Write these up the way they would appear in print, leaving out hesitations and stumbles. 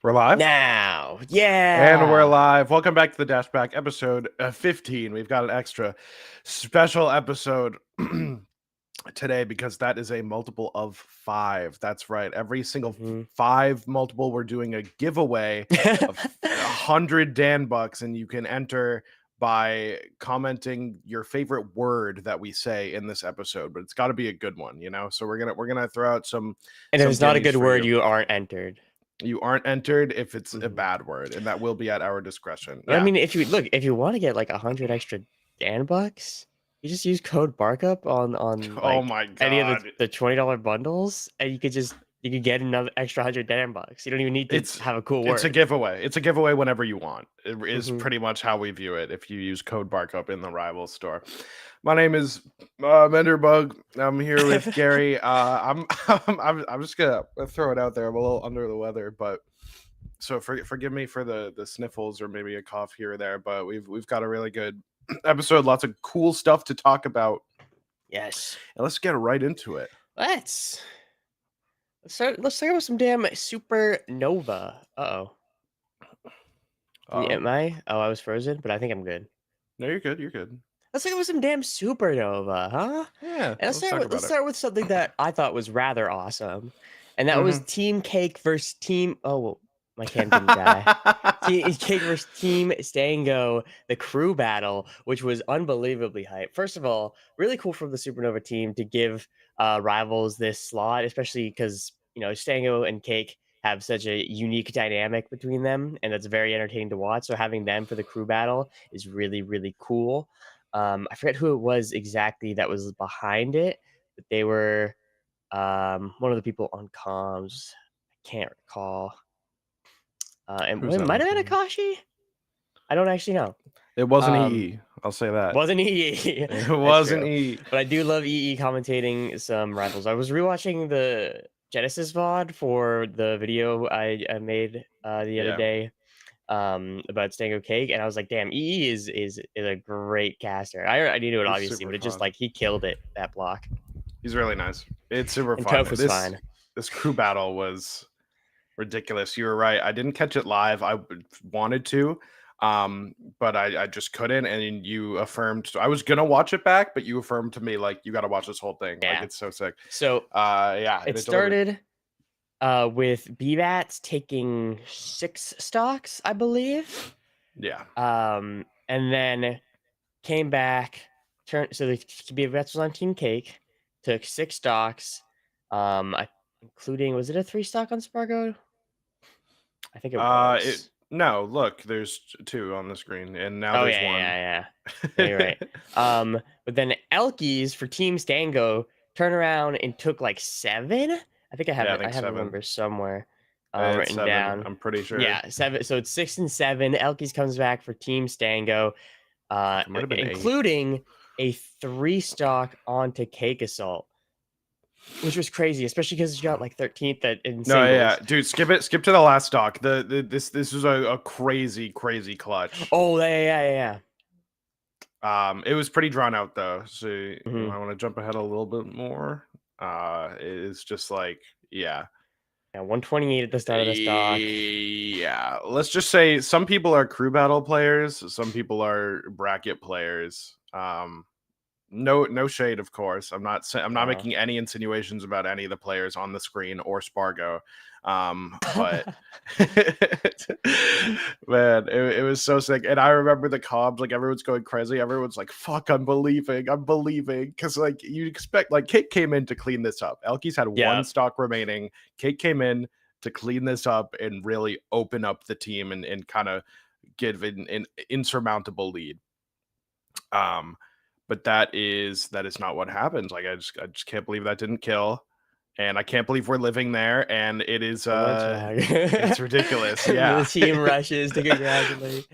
We're live? Now, And we're yeah. live. Welcome back to the DashBack episode 15. We've got an extra special episode today because that is a multiple of 5. That's right. Every single Mhm. 5 multiple, we're doing a giveaway of 100 Dan bucks, and you can enter by commenting your favorite word that we say in this episode, but it's got to be a good one, you know. So we're gonna throw out some And if it's not a guineas good for word, you. you aren't entered. You aren't entered if it's a Mhm. bad word, and that will be at our discretion. But I Yeah. mean, if you want to get like 100 extra Dan bucks, you just use code Barkup on Oh like my any of god. the $20 bundles, and you could get another extra 100 Dan bucks. You don't even need to It's have a cool it's a word. giveaway. It's a giveaway whenever you want. It is Mhm. pretty much how we view it if you use code Barkup in the Rivals store. My name is Mender Bug. I'm here with Gary. I'm just gonna throw it out there. I'm a little under the weather, but so forgive me for the sniffles or maybe a cough here or there. But we've got a really good episode. Lots of cool stuff to talk about, Yes. and let's get right into it. Let's let's start with some damn supernova. Uh-oh. Oh, Am I? Oh, I was frozen, but I think I'm good. no, you're good. You're good. Let's look at some damn supernova, huh? Yeah, And let's talk let's about it. start with something that I thought was rather awesome, and that was Mm-hmm. Team Cake versus Team. Oh, well, my cam didn't die. Team Cake versus Team Stango, the crew battle, which was unbelievably hype. First of all, really cool from the Supernova team to give rivals this slot, especially because Stango and Cake have such a unique dynamic between them, and that's very entertaining to watch. So having them for the crew battle is really really cool. I forget who it was exactly that was behind it, but they were one of the people on comms. I can't recall. And Who's it that might on have been comms? Akashi. I don't actually know. It wasn't Um, EE. I'll say that. wasn't EE. It That's wasn't true. EE. But I do love EE commentating some rivals. I was rewatching the Genesis VOD for the video I made the other Yeah, day about Stango Cake, and I was like, damn, EE is a great caster. I already knew it he's obviously, super but it just fun. like he killed it that block. He's really nice. It's super And fun. Toph was This fine. this crew battle was ridiculous. You were right. I didn't catch it live. Wanted to, but I just couldn't. And you affirmed. So I was gonna watch it back, but you affirmed to me like you got to watch this whole thing. Like Yeah. it's so sick. So Yeah, and it it delivered. started with BBATs taking 6 stocks, I believe. Yeah, And then came back, turned so the BBATs was on Team Cake, took 6 stocks, including was it a 3 stock on Spargo? I think it it was. no. Look, there's 2 on the screen, and now Oh there's yeah, 1. yeah. Yeah, you're right. But then Elkies for Team Stango turned around and took like 7. I think I have Yeah, I it. I think have the 7. number somewhere It's written 7. down. I'm pretty sure. Yeah, 7. So it's 6 and 7. Elkies comes back for Team Stango, Fuck, it might have been 8. including a 3 stock onto Cake Assault, which was crazy, especially because you got like 13th in No, singles. yeah, dude, skip it. Skip to the last stock. This was a crazy clutch. Oh yeah. It was pretty drawn out though. So Mm-hmm. I want to jump ahead a little bit more. It's just like Yeah, 128 at the start of the stock. yeah. Let's just say some people are crew battle players, some people are bracket players. No shade, of course. I'm not making any insinuations about any of the players on the screen or Spargo. But man, it was so sick. And I remember the comms, like everyone's going crazy. Everyone's like, fuck, I'm believing. Because like you expect, like Cake came in to clean this up. Elkies had Yeah. 1 stock remaining. Cake came in to clean this up and really open up the team and kind of give an insurmountable lead. But that is not what happens. Like I just can't believe that didn't kill, and I can't believe we're living there. And it is it's ridiculous. Yeah, The team rushes to congratulate.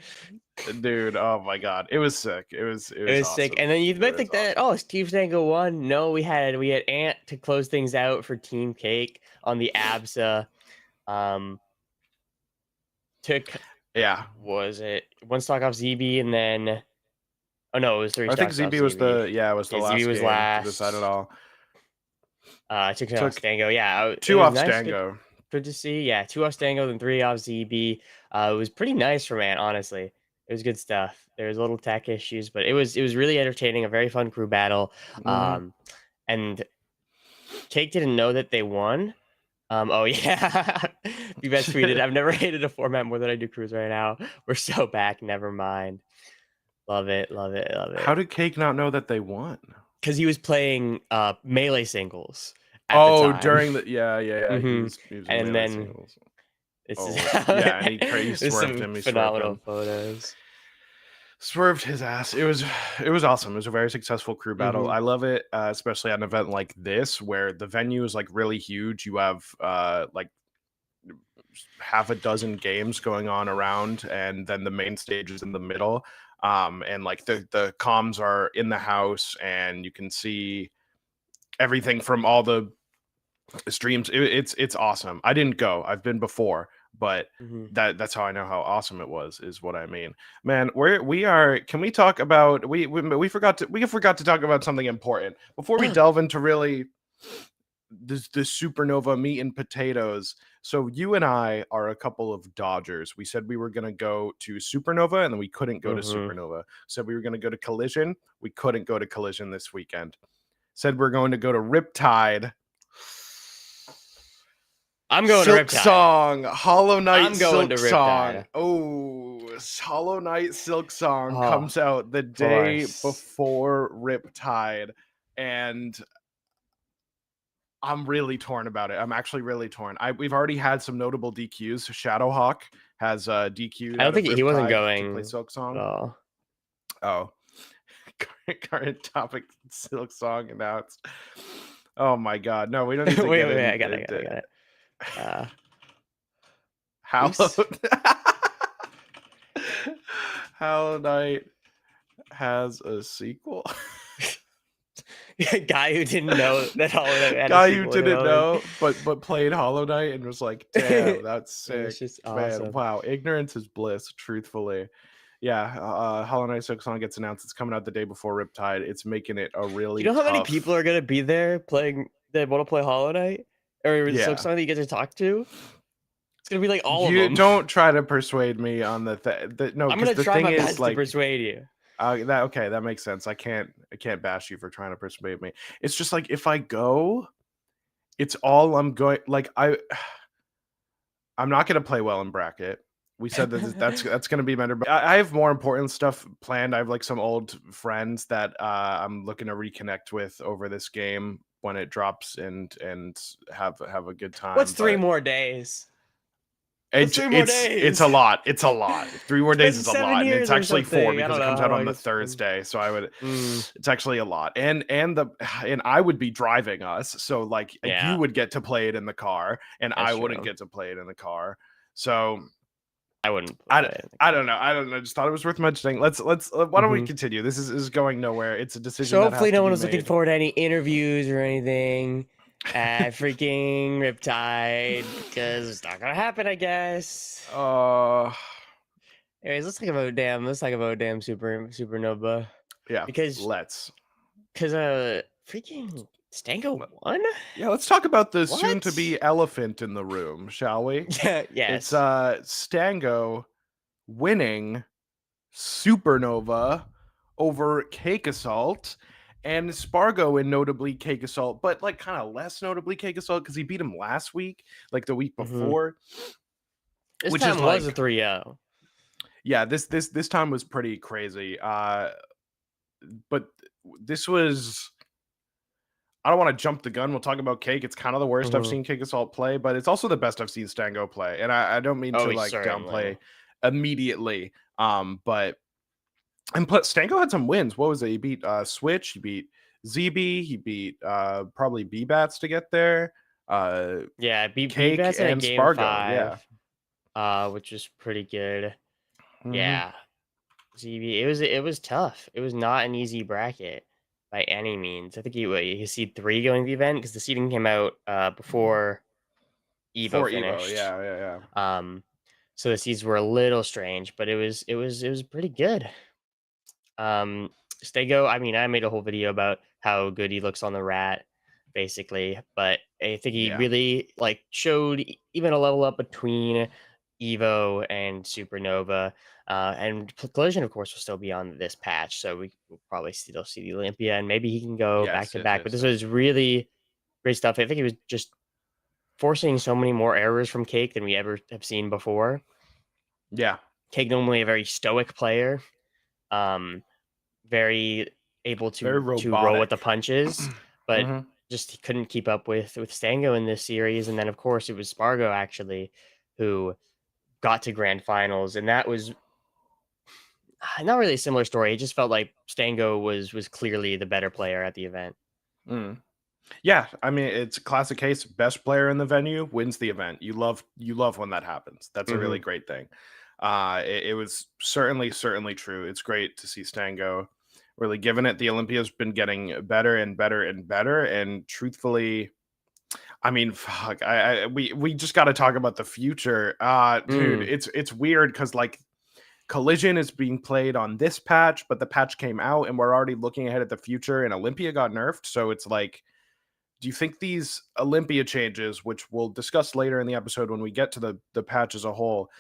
Dude. Oh my god, it was sick. It was awesome. Sick. And then you might think that Steve Stango won. No, we had Ant to close things out for Team Cake on the ABSA. Took was it 1 stock off ZB and then oh no, it was 3 I think stocks ZB was the last ZB was game last to decide it all. Took Stango. Yeah, 2 off Stango. good to see. Yeah, 2 off Stango, then 3 off ZB. It was pretty nice for man, honestly. It was good stuff. There was little tech issues, but it was really entertaining, a very fun crew battle. Mhm. Um, and Cake didn't know that they won. Oh yeah, you best tweeted. I've never hated a format more than I do crews right now. We're so back. Never mind. Love it. Love it. Love How it. did Cake not know that they won? Because he was playing melee singles at the Oh, time. during the yeah, he hmm was using And melee then singles. this is Oh, yeah, and he there's swerved some him, he swerved phenomenal him. photos. Swerved his ass. It was awesome. It was a very successful crew battle. hmm I love it, especially at an event like this where the venue is like really huge. You have like half a dozen games going on around, and then the main stage is in the middle. And like the comms are in the house, and you can see everything from all the streams. It's awesome. I didn't go. I've been before, but hmm that's how I know how awesome it was. Is what I mean, man. We are. Can we talk about we forgot to talk about something important before we delve into really this supernova meat and potatoes. So you and I are a couple of dodgers. We said we were going to go to Supernova and then we couldn't go to hmm Supernova. Said we were going to go to Collision. We couldn't go to Collision this weekend. Said we're going to go to Riptide. I'm going to Silk Riptide. Song, Hollow Knight I'm going to Silk Song. Riptide. Oh, Hollow Knight Silk Song Oh, comes out the of day course. before Riptide, and I'm really torn about it. I'm actually really torn. We've already had some notable DQs. Shadowhawk has DQ'd I don't out of think he wasn't Riptide to play going Silk at Song. all. Oh, current topic Silk Song announced. Oh my god, no, we don't need to Wait, get wait, wait. I in. got it. I got it. I got it. Who's Hallowed. Hollow Knight has a sequel. guy who didn't know that Hollow Knight had a Guy you sequel in didn't development? know, but played Hollow Knight and was like, "Damn, that's sick, It's just man! awesome. Wow, ignorance is bliss." Truthfully, yeah. Hollow Knight Silk Song gets announced. It's coming out the day before Riptide. It's making it a Do you really know how many tough. people are gonna be there playing that want to play Hollow Knight or the Silk Yeah, Song that you get to talk to? It's gonna be like all of you them. don't try to persuade me on no, I'm because gonna the try thing my is best to like persuade you. that okay, that makes sense. I can't bash you for trying to persuade me. It's just like if I go, it's all I'm going like I'm not going to play well in bracket. We said that that's going to be Mender, but I have more important stuff planned. I have like some old friends that I'm looking to reconnect with over this game when it drops and have a good What's time. 3 But more days? What's 3 more it's days? a lot. It's a lot. 3 more It's days been is a 7 lot, and it's years or actually 4 something. I because don't it know comes how out on long the it's been. Thursday. So I would, Mm, it's actually a lot, and I would be driving us, so like you yeah, would get to play it in the car, and I that's wouldn't true. get to play it in the car. So I wouldn't I, play it. I don't know. I don't know. I just thought it was worth mentioning. Let's why don't we Mhm. continue? This is going nowhere. It's a decision So that hopefully has to no one be was looking made. forward to any interviews or anything at freaking Riptide because it's not gonna happen, I guess. uh Anyways, let's talk about damn Supernova yeah, because let's. freaking Stango won. Yeah, let's talk about the soon to What? be elephant in the room, shall we? Yeah. It's Yes. Stango winning Supernova over Cake Assault, and Spargo in notably Cake Assault, but like kind of less notably Cake Assault because he beat him last week, like the week hmm before, This which is time was a like 3-0. yeah, this time was pretty crazy. But this was I don't want to jump the gun. We'll talk about Cake. It's kind of the worst I've hmm seen Cake Assault play, but it's also the best I've seen Stango play. And I don't mean to Oh, like downplay certainly. immediately. But and plus Stango had some wins. What was it? He beat Switch, he beat ZB, he beat probably B Bats to get there. Yeah, beat Cake Bats in a and game Spargo. Yeah. 5, which is pretty good. Hmm. Yeah, ZB. It was tough. It was not an easy bracket by any means. I think he seed 3 going to the event because the seeding came out before Evo For Evo. finished. Yeah. Um, so the seeds were a little strange, but it was pretty good. Um, Stego. I mean, I made a whole video about how good he looks on the rat. basically. But I think he Yeah. really like showed even a level up between Evo and Supernova. And Collision, of course, will still be on this patch, so we will probably still see the Olympia, and maybe he can go back Yes, to yes, back. But yes, this yes. was really great stuff. I think he was just forcing so many more errors from Cake than we ever have seen before. Yeah. Cake normally a very stoic player, um, very able Very to roll with the robotic. punches, but Hmm. just he couldn't keep up with Stango in this series. And then of course it was Spargo actually who got to grand finals, and that was not really a similar story. It just felt like Stango was clearly the better player at the event. Mm. Yeah, I mean it's a classic case. Best player in the venue wins the event. You love when that happens. That's a really Hmm. great thing. It was certainly true. It's great to see Stango really giving it. The Olympia's been getting better and better and better. And truthfully, I mean, fuck, we just got to talk about the future. Dude, Mm. it's weird because like Collision is being played on this patch, but the patch came out and we're already looking ahead at the future. And Olympia got nerfed, so it's like, do you think these Olympia changes, which we'll discuss later in the episode when we get to the patch as a whole,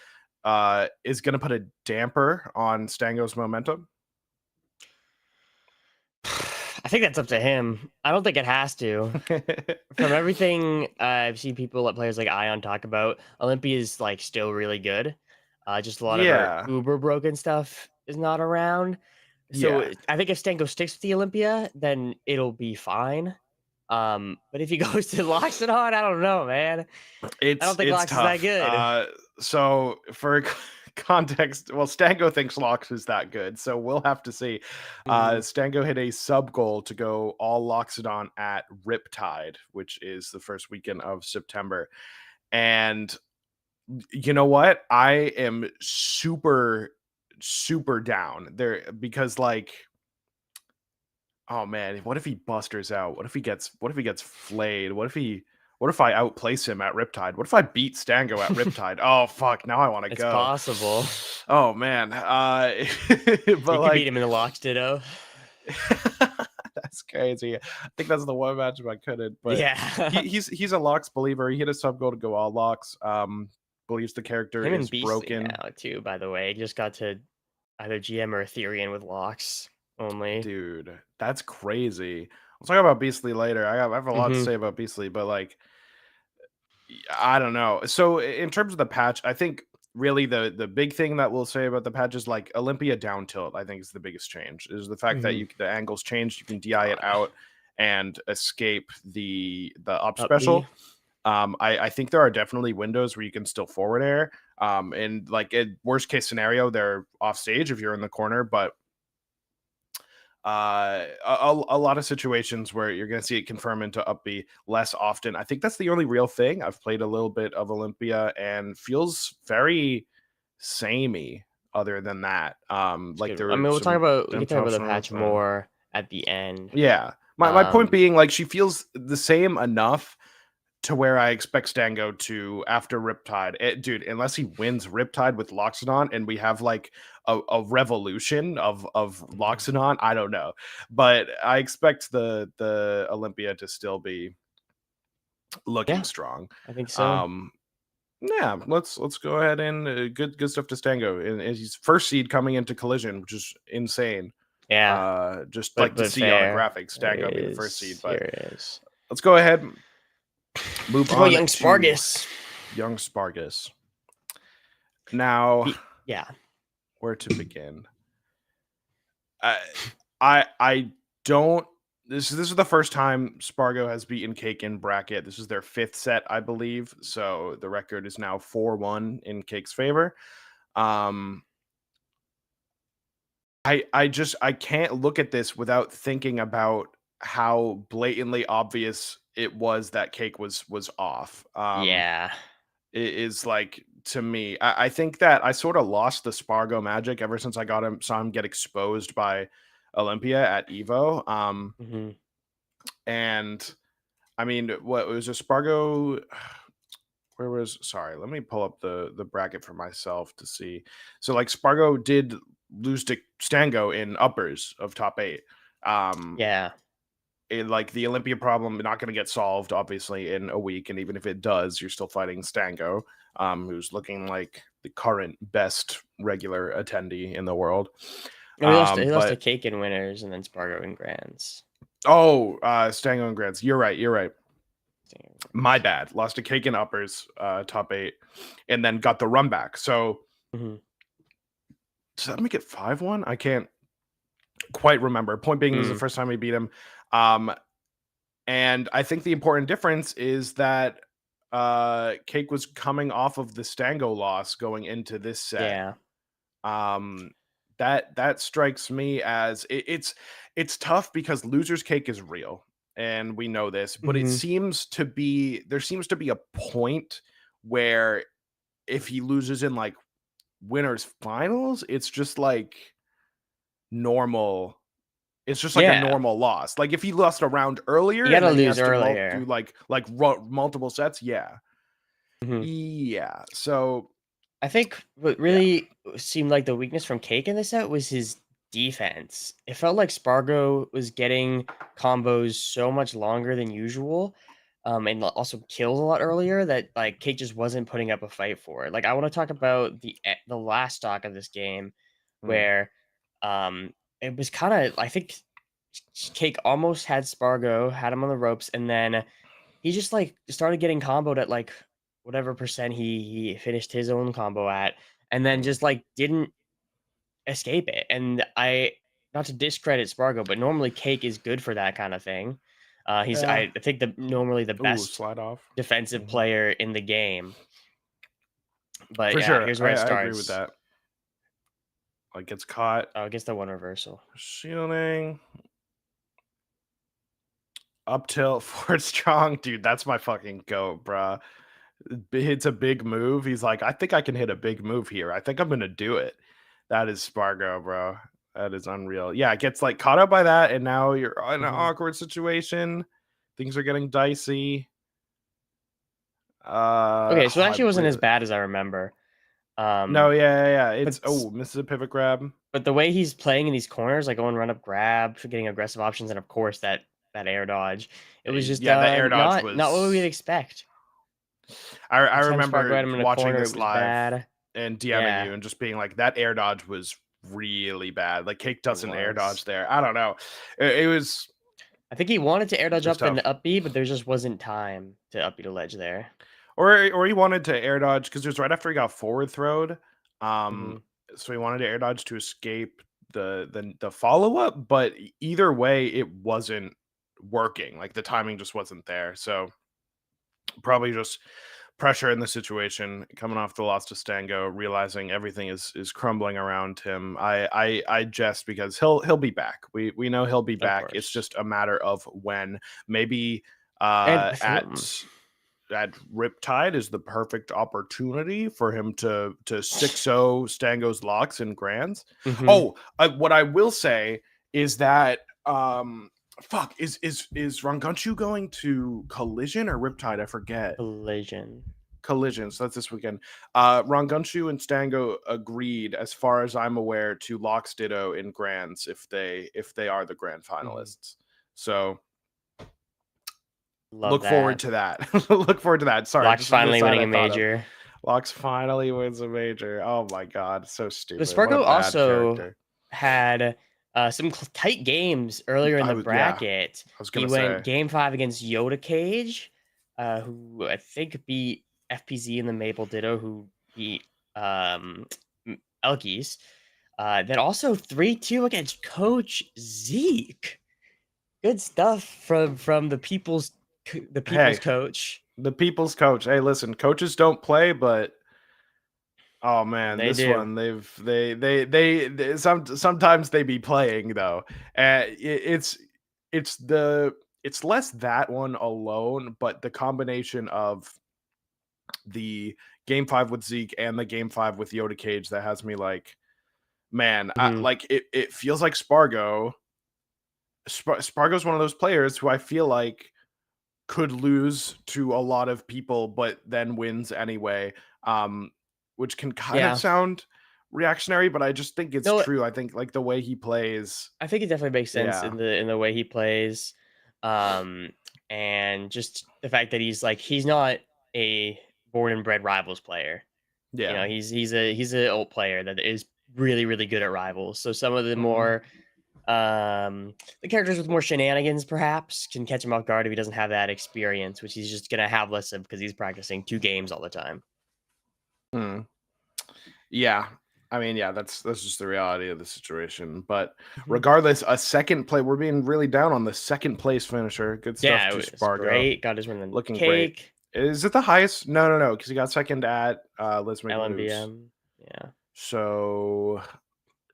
is going to put a damper on Stango's momentum? I think that's up to him. I don't think it has to. From everything I've seen people like players like Ion talk about, Olympia is like still really good. Just a lot of our Yeah, uber broken stuff is not around. So yeah. I think if Stanko sticks with the Olympia, then it'll be fine. But if he goes to Loxodon, I don't know, man. I don't think It's Lox is that tough. good. So for context, well, Stango thinks Lox is that good, so we'll have to see. Hmm. Stango hit a sub goal to go all Loxodon at Riptide, which is the first weekend of September. And you know what? I am super down there because like, oh man, what if he busters out? What if he gets flayed? What if I outplace him at Riptide? What if I beat Stango at Riptide? Oh fuck, now I want to It's go. possible. Oh man. You But could beat like him in the Lox Ditto. that's crazy. I think that's the one matchup I couldn't, but Yeah. he's a locks believer. He hit a sub goal to go all locks. Believes the character Him and is Beastly broken. now, too, by the way. Just got to either GM or Ethereum with Lox only. Dude, that's crazy. We'll talk about Beastly later. I have a lot to Hmm. say about Beastly, but like, I don't know. So in terms of the patch, I think really the big thing that we'll say about the patch is like Olympia down tilt. I think is the biggest change. Is the fact that Hmm. the angles changed. You can DI it out and escape the up Up B. special. I think there are definitely windows where you can still forward air. And like worst case scenario, they're off stage if you're in the corner, but a lot of situations where you're going to see it confirm into up B less often. I think that's the only real thing. I've played a little bit of Olympia and feels very samey other than that. It's Like good. there I were mean, some we can talk about the patch temptations. more at the end. Yeah. My point Um, being, like, she feels the same enough to where I expect Stango to after Riptide. Dude, unless he wins Riptide with Loxodon and we have like a revolution of mhm. Loxodon, I don't know. But I expect the Olympia to still be looking Yeah, strong. I think so. Um yeah, let's go ahead and good stuff to Stango. And he's first seed coming into Collision, which is insane. Yeah, Just like to but see on a fair. graphic Stango be the first seed. But Here it is. let's go ahead and move Talk about on young to Spargus. young Spargus. Now, Yeah. where to begin? I I don't. This is the first time Spargo has beaten Cake in bracket. This is their fifth set, I believe. So the record is now 4-1 in Cake's favor. Um, I can't look at this without thinking about how blatantly obvious it was that Cake was off. Yeah. It is like to me. I think that I sort of lost the Spargo magic ever since I got him saw him get exposed by Olympia at Evo. Hmm. And I mean, what was a Spargo? Where was sorry? Let me pull up the bracket for myself to see. So like Spargo did lose to Stango in uppers of top eight. Um, Yeah. like the Olympia problem not going to get solved obviously in a week, and even if it does, you're still fighting Stango, who's looking like the current best regular attendee in the world. No, he lost to But Cake in winners and then Spargo in grands. Stango and Grants. You're right. My bad. Lost to Cake and uppers, top 8, and then got the run back. So does that make it 5-1? I can't quite remember. Point being, this is the first time we beat him. And I think the important difference is that Cake was coming off of the Stango loss going into this set. Yeah. That strikes me as it's tough because loser's cake is real, and we know this, but there seems to be a point where if he loses in like winners finals, it's just like normal. It's just like a normal loss. Like if he lost a round earlier, you gotta and then lose he has earlier. to do multiple sets. Yeah. So I think what really seemed like the weakness from Cake in this set was his defense. It felt like Spargo was getting combos so much longer than usual, and also kills a lot earlier that like Cake just wasn't putting up a fight for it. Like I want to talk about the last stock of this game, where it was kind of, I think Cake almost had Spargo, had him on the ropes, and then he just like started getting comboed at like whatever percent he finished his own combo at, and then just like didn't escape it. And not to discredit Spargo, but normally Cake is good for that kind of thing. He's I think normally the best slide off defensive player in the game. But for sure, here's where it starts. I agree with that. Like gets caught. Oh, it gets the one reversal. Shielding. Up tilt forward strong, dude. That's my fucking goat, bruh. Hits a big move. He's like, I think I can hit a big move here. I think I'm gonna do it. That is Spargo, bro. That is unreal. Yeah, it gets like caught up by that, and now you're in an awkward situation. Things are getting dicey. Okay, so it actually wasn't as bad as I remember. No, yeah. It's misses a pivot grab. But the way he's playing in these corners, like going run up grab, getting aggressive options, and of course that air dodge, it was just the air dodge was not what we'd expect. I remember watching corner, this live bad. and DMing you and just being like, that air dodge was really bad. Like Cake doesn't air dodge there. I don't know. It was. I think he wanted to air dodge up and up B, but there just wasn't time to up B to ledge there. Or he wanted to air dodge because it was right after he got forward throwed. So he wanted to air dodge to escape the follow up, but either way, it wasn't working. Like the timing just wasn't there. So probably just pressure in the situation, coming off the loss to Stango, realizing everything is crumbling around him. I jest because he'll be back. We know he'll be back. It's just a matter of when. Maybe at Riptide is the perfect opportunity for him to 6-0 Stango's locks and grands. What I will say is that is Rangunchu going to Collision or Riptide? I forget. Collision. So that's this weekend. Rangunchu and Stango agreed, as far as I'm aware, to Locks Ditto in grands if they are the grand finalists. So look forward to that. Look forward to that. Sorry. Locks finally winning a major. Locks finally wins a major. Oh my god, so stupid. But Spargo also had some tight games earlier in the bracket. He went game 5 against Yoda Cage, who I think beat FPZ in the Maple Ditto, who beat Elkies. Then also 3-2 against Coach Zeke. Good stuff from the people's coach. The people's coach. Hey, listen, coaches don't play, but oh man, sometimes they be playing though. It's less that one alone, but the combination of the game 5 with Zeke and the game 5 with Yoda Cage that has me like, man, it feels like Spargo's one of those players who I feel like could lose to a lot of people, but then wins anyway. Which can kind of sound reactionary, but I just think it's true. I think like the way he plays, I think it definitely makes sense in the way he plays. And just the fact that he's not a born and bred Rivals player. You Yeah. know, he's an old player that is really, really good at Rivals. So some of the more the characters with more shenanigans perhaps can catch him off guard if he doesn't have that experience, which he's just gonna have less of because he's practicing 2 games all the time. Mm. Yeah. I mean, yeah, that's just the reality of the situation. But Mhm. regardless, a second play, we're being really down on the second place finisher. Good stuff Yeah, it to was Spargo. great. Got his win in Looking great. Cake, Is it the highest? No, because he got second at Let's Make Moves. LMBM. Yeah. So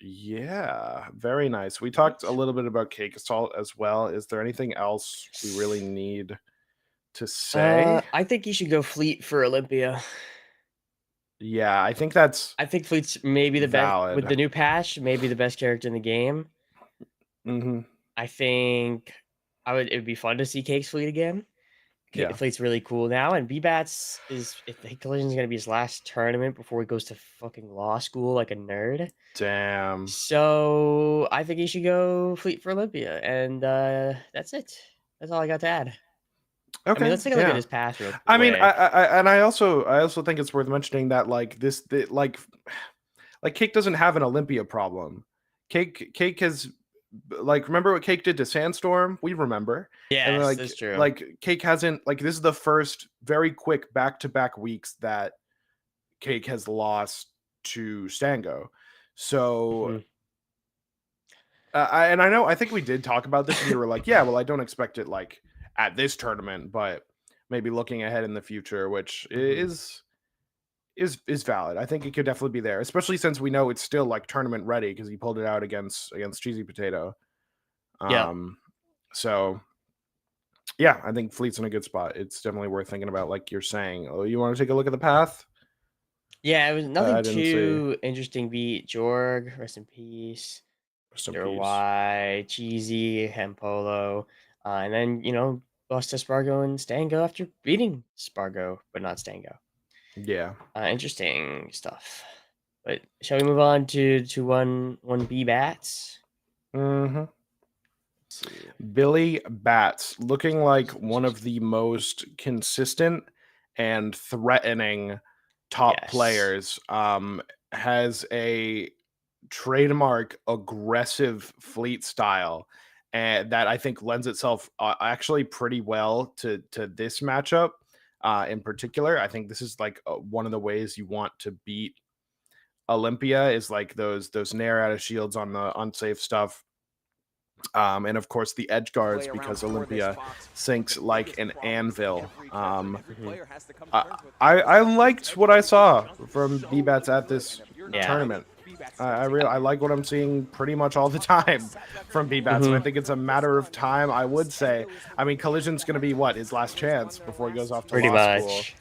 yeah, very nice. We talked a little bit about Cake Assault as well. Is there anything else we really need to say? I think you should go Fleet for Olympia. Yeah, I think that's I think Fleet's maybe the best with valid. the new patch, maybe the best character in the game. Hmm. I think it would be fun to see Cake's Fleet again. Yeah. Fleet's really cool now, and B-Bats is if the Collision's gonna be his last tournament before he goes to fucking law school like a nerd. Damn. So I think he should go Fleet for Olympia, and that's it. That's all I got to add. I mean, Okay. let's take a look at Yeah. his pass real I mean, quick. I also think it's worth mentioning that like Cake doesn't have an Olympia problem. Cake has like remember what Cake did to Sandstorm? We remember. And Yes, that's true. Cake hasn't like this is the first very quick back-to-back weeks that Cake has lost to Stango. So Mhm. I think we did talk about this and we were like, yeah, well, I don't expect it like at this tournament, but maybe looking ahead in the future, which Mhm. is valid. I think it could definitely be there, especially since we know it's still like tournament ready because he pulled it out against Cheesy Potato. Yeah. Um, so yeah, I think Fleet's in a good spot. It's definitely worth thinking about, like you're saying. Oh, you want to take a look at the path? Yeah, it was nothing I didn't see. too interesting. Beat Jorg, rest in peace. Rest in Mr. peace. Y, Cheesy, Hempolo, and then lost to Spargo and Stango after beating Spargo, but not Stango. Yeah. Interesting stuff. But shall we move on to one B bats? Hmm. Let's see. Billy Bats looking like one of the most consistent and threatening top Yes. players. Has a trademark aggressive fleet style and that I think lends itself actually pretty well to this matchup in particular. I think this is like one of the ways you want to beat Olympia is like those nair out of shields on the unsafe stuff. And of course the edge guards because Olympia sinks like an anvil. Mhm. I liked what I saw from B-Bats at this Yeah. tournament. I like what I'm seeing pretty much all the time from B-Bats, and I Mhm. think it's a matter of time. I would say, I mean, Collision's going to be what his last chance before he goes off to Pretty law school. much.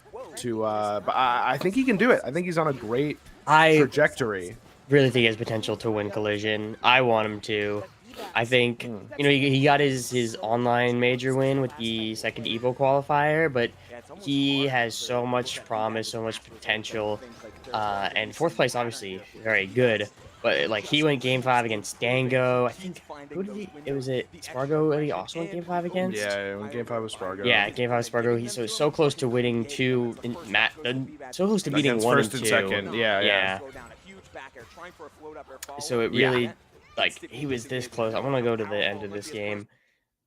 But I think he can do it. I think he's on a great I trajectory. really think he has potential to win Collision. I want him to. I think Mm, he got his online major win with the second Evo qualifier, but he has so much promise, so much potential, and fourth place obviously very good. But like he went game 5 against Dango. I think who did he? It was Spargo. That he also went game 5 against. yeah, when Game 5 was Spargo Yeah, game 5 Spargo. He's so close to winning two, so close to beating against one and first and two. second. Yeah. Yeah. So it really like he was this close. I want to go to the end of this game.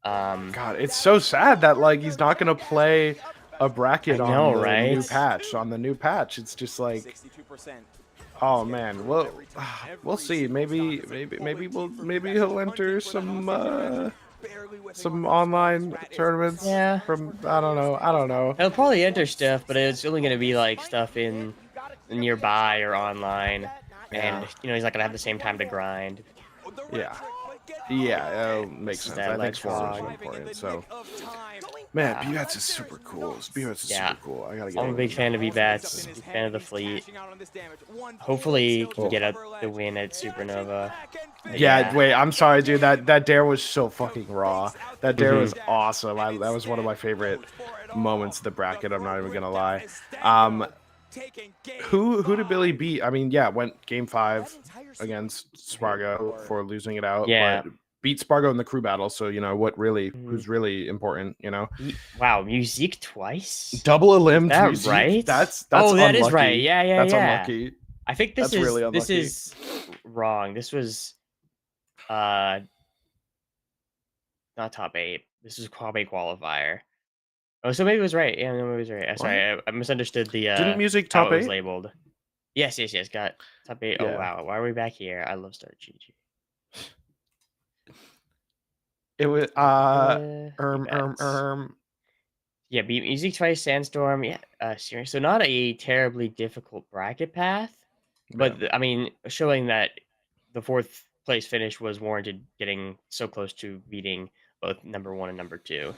God, it's so sad that like he's not gonna play a I bracket on know, the right? new patch. On the new patch, it's just like, oh man, we'll see. Maybe he'll enter some online tournaments Yeah. from I don't know. He'll probably enter stuff, but it's only gonna be like stuff in nearby or online. And Yeah, he's not gonna have the same time to grind. yeah, yeah. Makes This is sense. that I think forwards Ledgehog. are important. So man, Yeah. BBats is super cool. BBats is Yeah. super cool. I gotta get I'm a over big to fan of that. V-Bats, big fan of the fleet. Hopefully he can Cool. get the win at Supernova. But Yeah, yeah. wait, I'm sorry, dude. That dare was so fucking raw. That dare Hmm. was awesome. That was one of my favorite moments of the bracket. I'm not even gonna lie. Um, who did Billy beat? I mean, yeah, went game 5 against Spargo for losing it out, Yeah. but beat Spargo in the crew battle. So you know who's Mhm. really important. You know, Wow, Musique twice? double Olymp That music. right? That's Oh, that is right. unlucky. Yeah, yeah, That's yeah. unlucky. I think That's really this unlucky. is wrong. This was uh not top 8. This is top 8 qualifier. Oh, so maybe it was right. Yeah, no, maybe it was right. What? Sorry, I misunderstood the Didn't music how top it was 8? labeled. Yes, yes, yes. Got top 8. Oh Yeah. wow, why are we back here? I love Star GG. It was Bets. Yeah, beat Music twice, Sandstorm. Yeah, serious. So not a terribly difficult bracket path, but Yeah. I mean, showing that the 4th place finish was warranted, getting so close to beating both number 1 and number 2.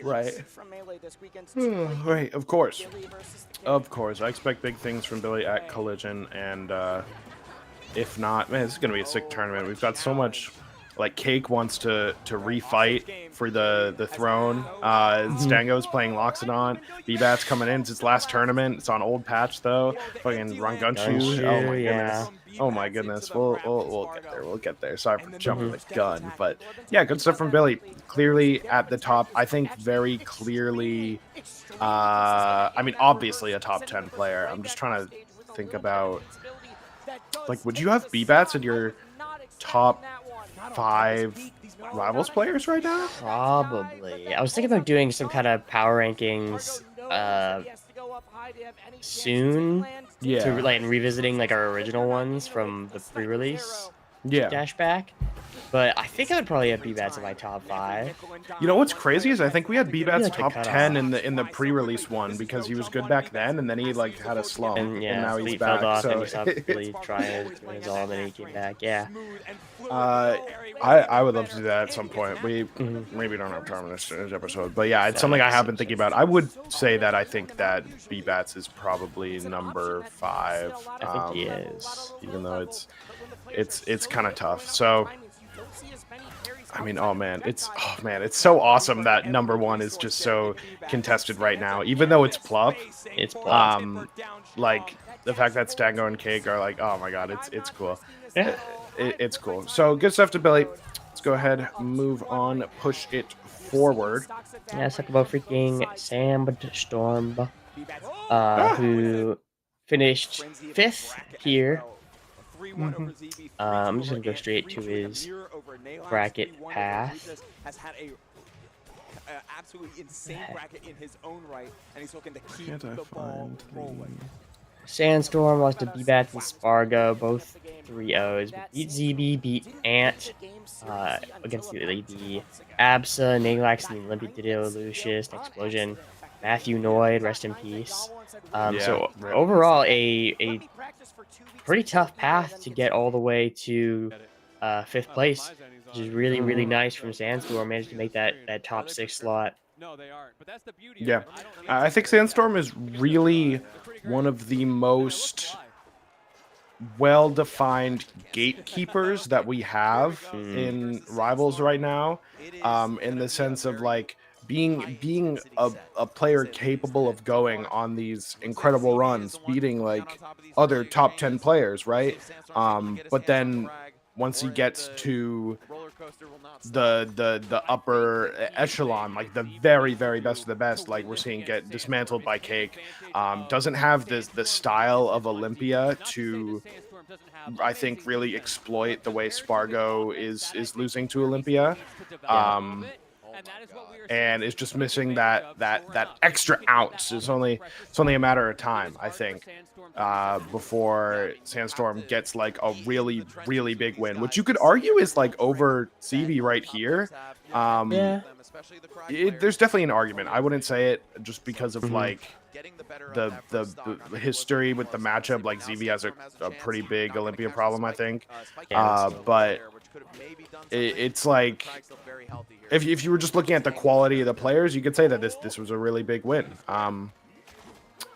Right. Right, of course. Of course. I expect big things from Billy at Collision, and if not, man, this is gonna be a sick tournament. We've got so much. Like Cake wants to refight for the throne. Stango's playing Loxodon. B-Bat's coming in. It's his last tournament. It's on old patch though. Fucking Rangunchu. Oh my goodness. Oh my goodness. We'll get there. We'll get there. Sorry for jumping the gun, but yeah, good stuff from Billy. Clearly at the top. I think very clearly. I mean, obviously a top 10 player. I'm just trying to think about. Like, would you have B-Bats in your top 5 Rivals players right now? Probably. I was thinking about doing some kind of power rankings soon. Yeah. To like revisiting like our original ones from the pre-release. Yeah. Dashback. But I think I would probably have B-Bats in my top 5. You know what's crazy is I think we had B-Bats like the top 10 cutoff. in the pre-release one because he was good back then, and then he like had a slump, And yeah, now he's Fleet back. fell off So and he stopped really trying to win his all, and then he came back. Yeah. I would love to do that at some point. We maybe don't have time in this episode, but yeah, it's something I have been thinking about. I would say that I think that B-Bats is probably number 5. I think he is, even though it's kind of tough. So I mean, oh man, it's so awesome that number 1 is just so contested right now, even though it's Plup. It's Plup. Like the fact that Stango and Cake are like, oh my god, it's cool. Yeah. It's cool. So good stuff to Billy. Let's go ahead, move on, push it forward. Yeah, let's talk about freaking Sandstorm, who finished 5th here. I'm just gonna go straight to his bracket path. Absolutely insane bracket in his own right, and he's looking to keep the ball rolling. Sandstorm lost to B-Bats and Spargo, both 3-0s. Beat ZB, beat Ant against the Absa, Naglax, and the Olympic Didio, Lucius, Explosion, Matthew Noyd, rest in peace. So overall, a pretty tough path to get all the way to 5th place, which is really, really nice from Sandstorm. Managed to make that top 6 slot. Yeah, I think Sandstorm is really one of the most well-defined gatekeepers that we have in Rivals right now, in the sense of like being a player capable of going on these incredible runs, beating like other top 10 players, right? But then once he gets to the upper echelon, like the very best of the best, like we're seeing get dismantled by Cake, doesn't have the style of Olympia to, I think, really exploit the way Spargo is losing to Olympia, and is just missing that extra ounce. It's only a matter of time, I think, before Sandstorm gets like a really big win, which you could argue is like over CB right here. There's definitely an argument. I wouldn't say it just because of like the history with the matchup. Like ZB has a pretty big Olympia problem, I think. But it's like if you were just looking at the quality of the players, you could say that this was a really big win.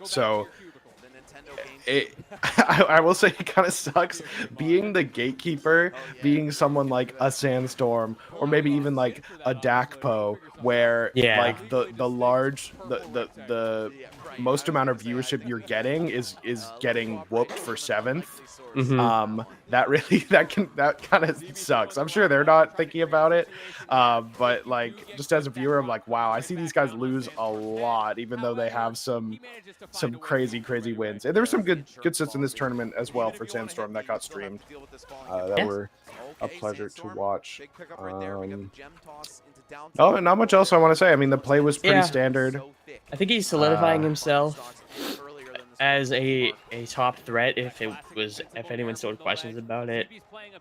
So I will say it kind of sucks being the gatekeeper, being someone like a Sandstorm or maybe even like a Dakpo, where like the most amount of viewership you're getting is getting whooped for 7th. That kind of sucks. I'm sure they're not thinking about it, but like just as a viewer, I'm like, wow, I see these guys lose a lot, even though they have some crazy wins. And there were some good sets in this tournament as well for Sandstorm that got streamed that were a pleasure to watch. Oh, and not much else I want to say. I mean, the play was pretty standard. I think he's solidifying himself as a top threat. If anyone still had questions about it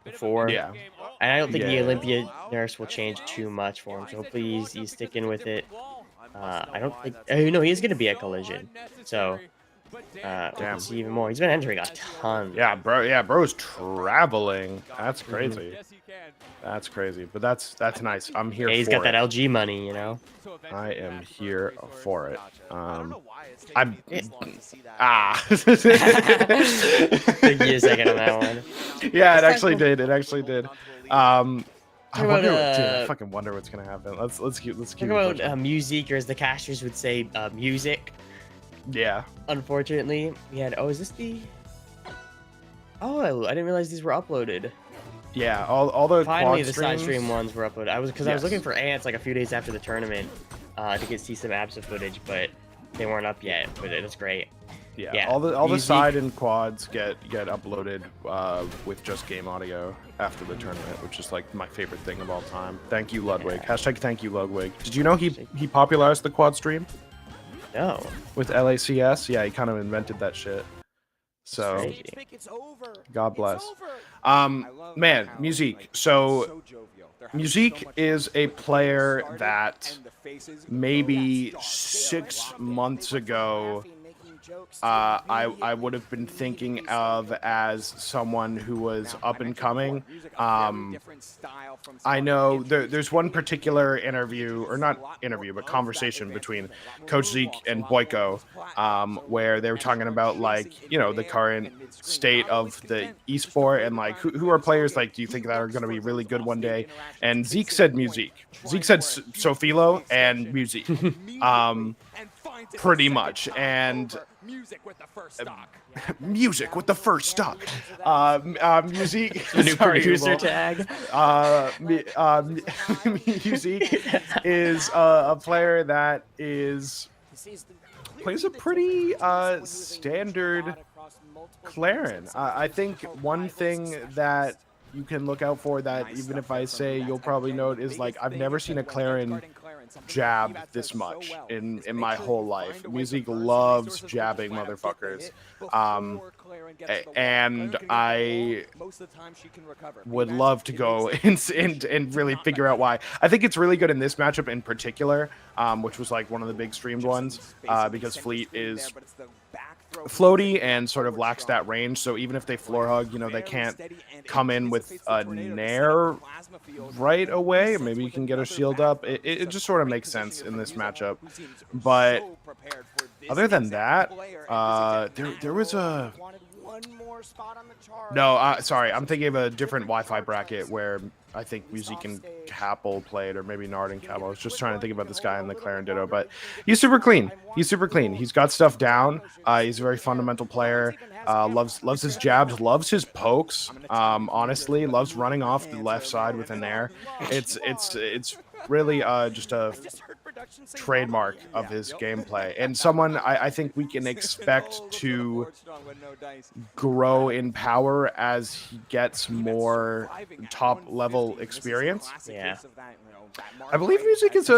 before, and I don't think the Olympia nurse will change too much for him. So hopefully he's sticking with it. I don't think. No, he is going to be at Collision. So we'll see even more. He's been entering a ton. Yeah, bro. Yeah, bro's traveling. That's crazy. That's crazy. But that's nice. I'm here. He's got that LG money, you know. I am here for it. Took you a second on that one. Yeah, it actually did. I fucking wonder what's gonna happen. Let's keep. Talk about music, or as the casters would say, music. Yeah. Unfortunately, we had. Oh, is this the? Oh, I didn't realize these were uploaded. Yeah, all the finally quad the side stream ones were uploaded. I was looking for ants like a few days after the tournament to see some absa footage, but they weren't up yet. But it's great. Yeah, all the side and quads get uploaded with just game audio after the tournament, which is like my favorite thing of all time. Thank you, Ludwig. Hashtag thank you, Ludwig. Did you know he popularized the quad stream? No. With LACS? Yeah, he kind of invented that shit. So, God bless. Man, Musique. So, Musique is a player that maybe 6 months ago I would have been thinking of as someone who was up and coming. I know there's one particular interview, or not interview, but conversation between Coach Zeke and Boyko, where they were talking about, like, you know, the current state of the esport and like who are players like do you think that are going to be really good one day? And Zeke said Musique. Zeke said Sofilo and Musique. Pretty much. And music with the first stock. Musique with the first stock. Musique. The new producer tag. Musique is a player that plays a pretty standard Clarin. I think one thing that you can look out for, that even if I say you'll probably note, is like I've never seen a Clarin jab this much in my whole life. Musique loves jabbing motherfuckers, and I would love to go and really figure out why. I think it's really good in this matchup in particular, which was like one of the big streamed ones, because Fleet is floaty and sort of lacks that range, so even if they floor hug, you know, they can't come in with a nair right away. Maybe you can get a shield up. It just sort of makes sense in this matchup. But other than that, there was a sorry, I'm thinking of a different Wi-Fi bracket where I think Musique and Capel played, or maybe Nard and Capel. I was just trying to think about this guy in the Clarin Ditto, but he's super clean. He's got stuff down. He's a very fundamental player. Loves his jabs, loves his pokes. Honestly, loves running off the left side with an air. It's really just a trademark of his gameplay, and someone I think we can expect to grow in power as he gets more top level experience. Yeah, I believe Musique is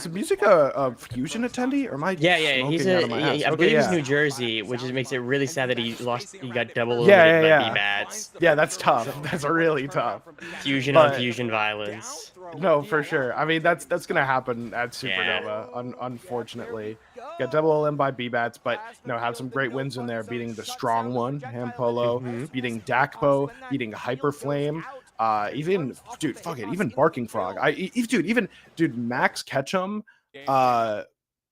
Musique a Fusion attendee, or am I he's I believe he's New Jersey, which makes it really sad that he got double B-bats. Yeah, that's tough. That's really tough. Fusion on Fusion violence. No, for sure. I mean, that's gonna happen at Supernova. Unfortunately, got double LM by B-bats, but you know, have some great wins in there, beating the strong one, Hampolo, beating Dakpo, beating Hyperflame. Even Barking Frog. Dude, Max Ketchum,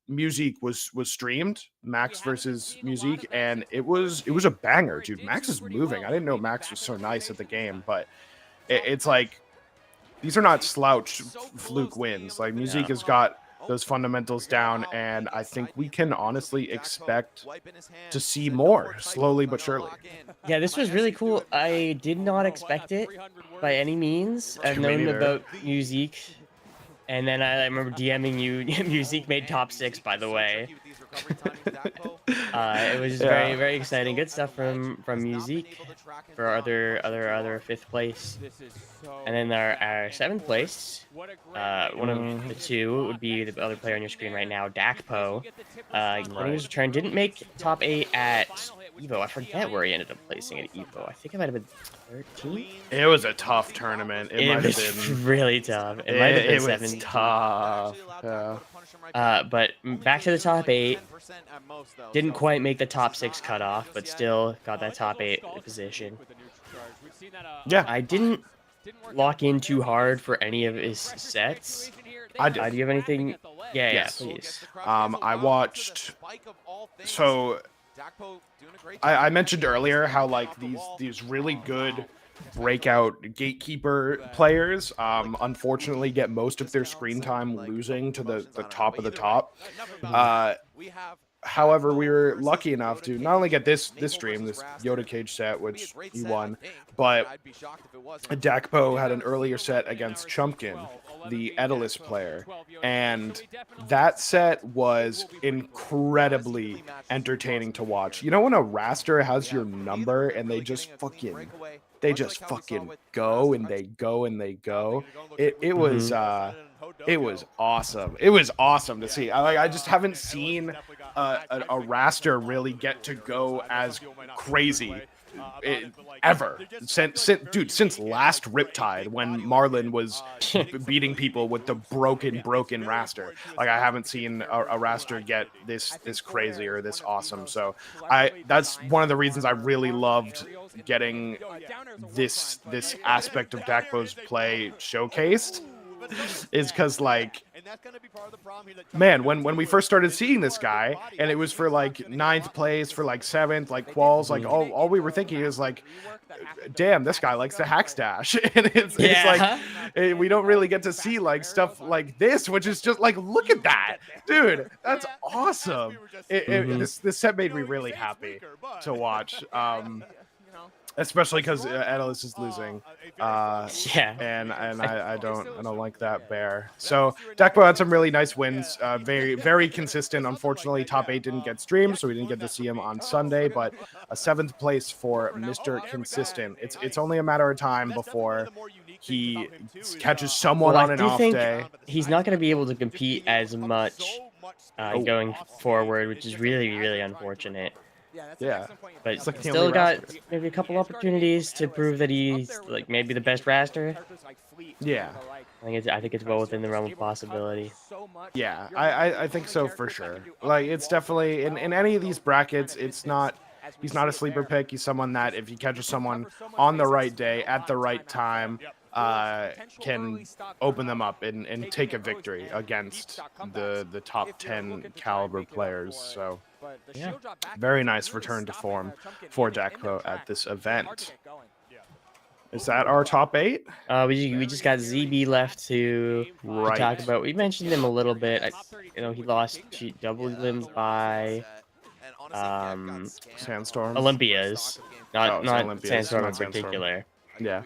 Musique was streamed, Max versus Musique, and it was a banger, dude. Max is moving. I didn't know Max was so nice at the game, but it's like these are not slouch fluke wins. Like Musique has got those fundamentals down, and I think we can honestly expect to see more slowly but surely. Yeah, this was really cool. I did not expect it by any means. I've Me known neither. about Musique, and then I remember DMing you. Musique made top 6, by the way. It was very, very exciting. Good stuff from Musique for our other 5th place. And then our 7th place, one of the two would be the other player on your screen right now, Dakpo. Getting his return, didn't make top 8 at Evo. I forget where he ended up placing at Evo. I think it might have been 13th. It was a tough tournament. It might have was been really tough. It might have been it was 17th. tough. Yeah. But back to the top 8. Didn't quite make the top 6 cutoff, but still got that top 8 position. Yeah. I didn't lock in too hard for any of his sets. I did. Do you have anything? Yeah, Yes. please. I watched. So I mentioned earlier how like these really good breakout gatekeeper players unfortunately get most of their screen time losing to the top of the top. However, we were lucky enough to not only get this stream, this Yoda Cage set, which he won, but Dakpo had an earlier set against Chumpkin, the Edelus player, and that set was incredibly entertaining to watch. You know when a raster has your number and they just fucking go and they go and they go. It was awesome. It was awesome to see. I just haven't seen a raster really get to go as crazy ever since last Riptide, when Marlon was beating people with the broken raster. Like I haven't seen a raster get this crazy or this awesome. So that's one of the reasons I really loved getting this aspect of Dakpo's play showcased, is because like, man, when we first started seeing this guy and it was for like 9th place, for like 7th, like quals, like all we were thinking is like, damn, this guy likes the hack stash. And it's like we don't really get to see like stuff like this, which is just like, look at that, dude, that's awesome. This set made me really happy to watch, especially because Edelus is losing, and I don't like that bear. So Dakpo had some really nice wins, very consistent. Unfortunately, top 8 didn't get streamed, so we didn't get to see him on Sunday. But a 7th place for Mr. Consistent. It's only a matter of time before he catches someone on an off day. He's not going to be able to compete as much going forward, which is really unfortunate. Yeah, but it's like still got maybe a couple opportunities to prove that he's like maybe the best raster. Yeah, I think it's well within the realm of possibility. Yeah, I think so for sure. Like it's definitely in any of these brackets, he's not a sleeper pick. He's someone that if he catches someone on the right day at the right time, can open them up and take a victory against the top 10 caliber players. So yeah, very nice return to form for Dakpo at this event. Is that our top 8? We just got ZB left to talk about. We mentioned him a little bit. He lost to double limbs by Sandstorm. OLYMPIAs, not Olympias, Sandstorm not in particular. Yeah.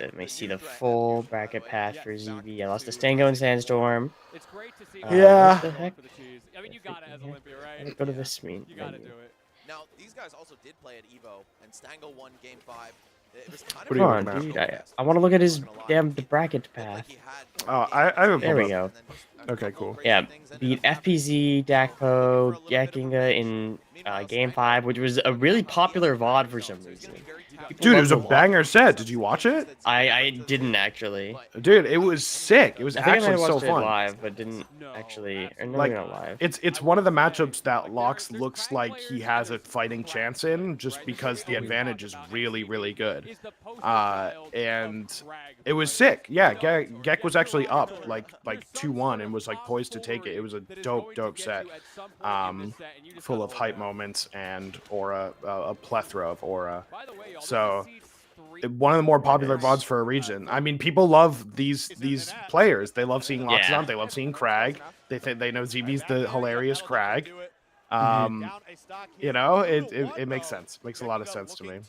Let me see the full bracket path for ZB. I lost to Stango and Sandstorm. Yeah. What the heck? I mean, you got it as Olympia, right? Let's go to this menu. You gotta do it. Now, these guys also did play at Evo, and Stango won Game 5. It was kind What Come are you on, looking dude. I want to look at his damn bracket path. Oh, I have There we go. Okay, cool. Yeah, beat FPZ, Dakpo, Gekinga in Game 5, which was a really popular VOD for some reason. Dude, it was a banger set. Did you watch it? I didn't actually. Dude, it was sick. It was I think actually I so watched it fun. live, but didn't actually. Or no, Like, not live. It's one of the matchups that Lox looks like he has a fighting chance in, just because the advantage is really good. And it was sick. Yeah, Gek was actually up like 2-1 and was like poised to take it. It was a dope set, full of hype moments and aura, a plethora of aura. So one of the more popular VODs for a reason. I mean, people love these players. They love seeing Loxodon. They love seeing Crag. They think they know ZB's the hilarious Crag. You know, it makes sense. Makes a lot of sense to me.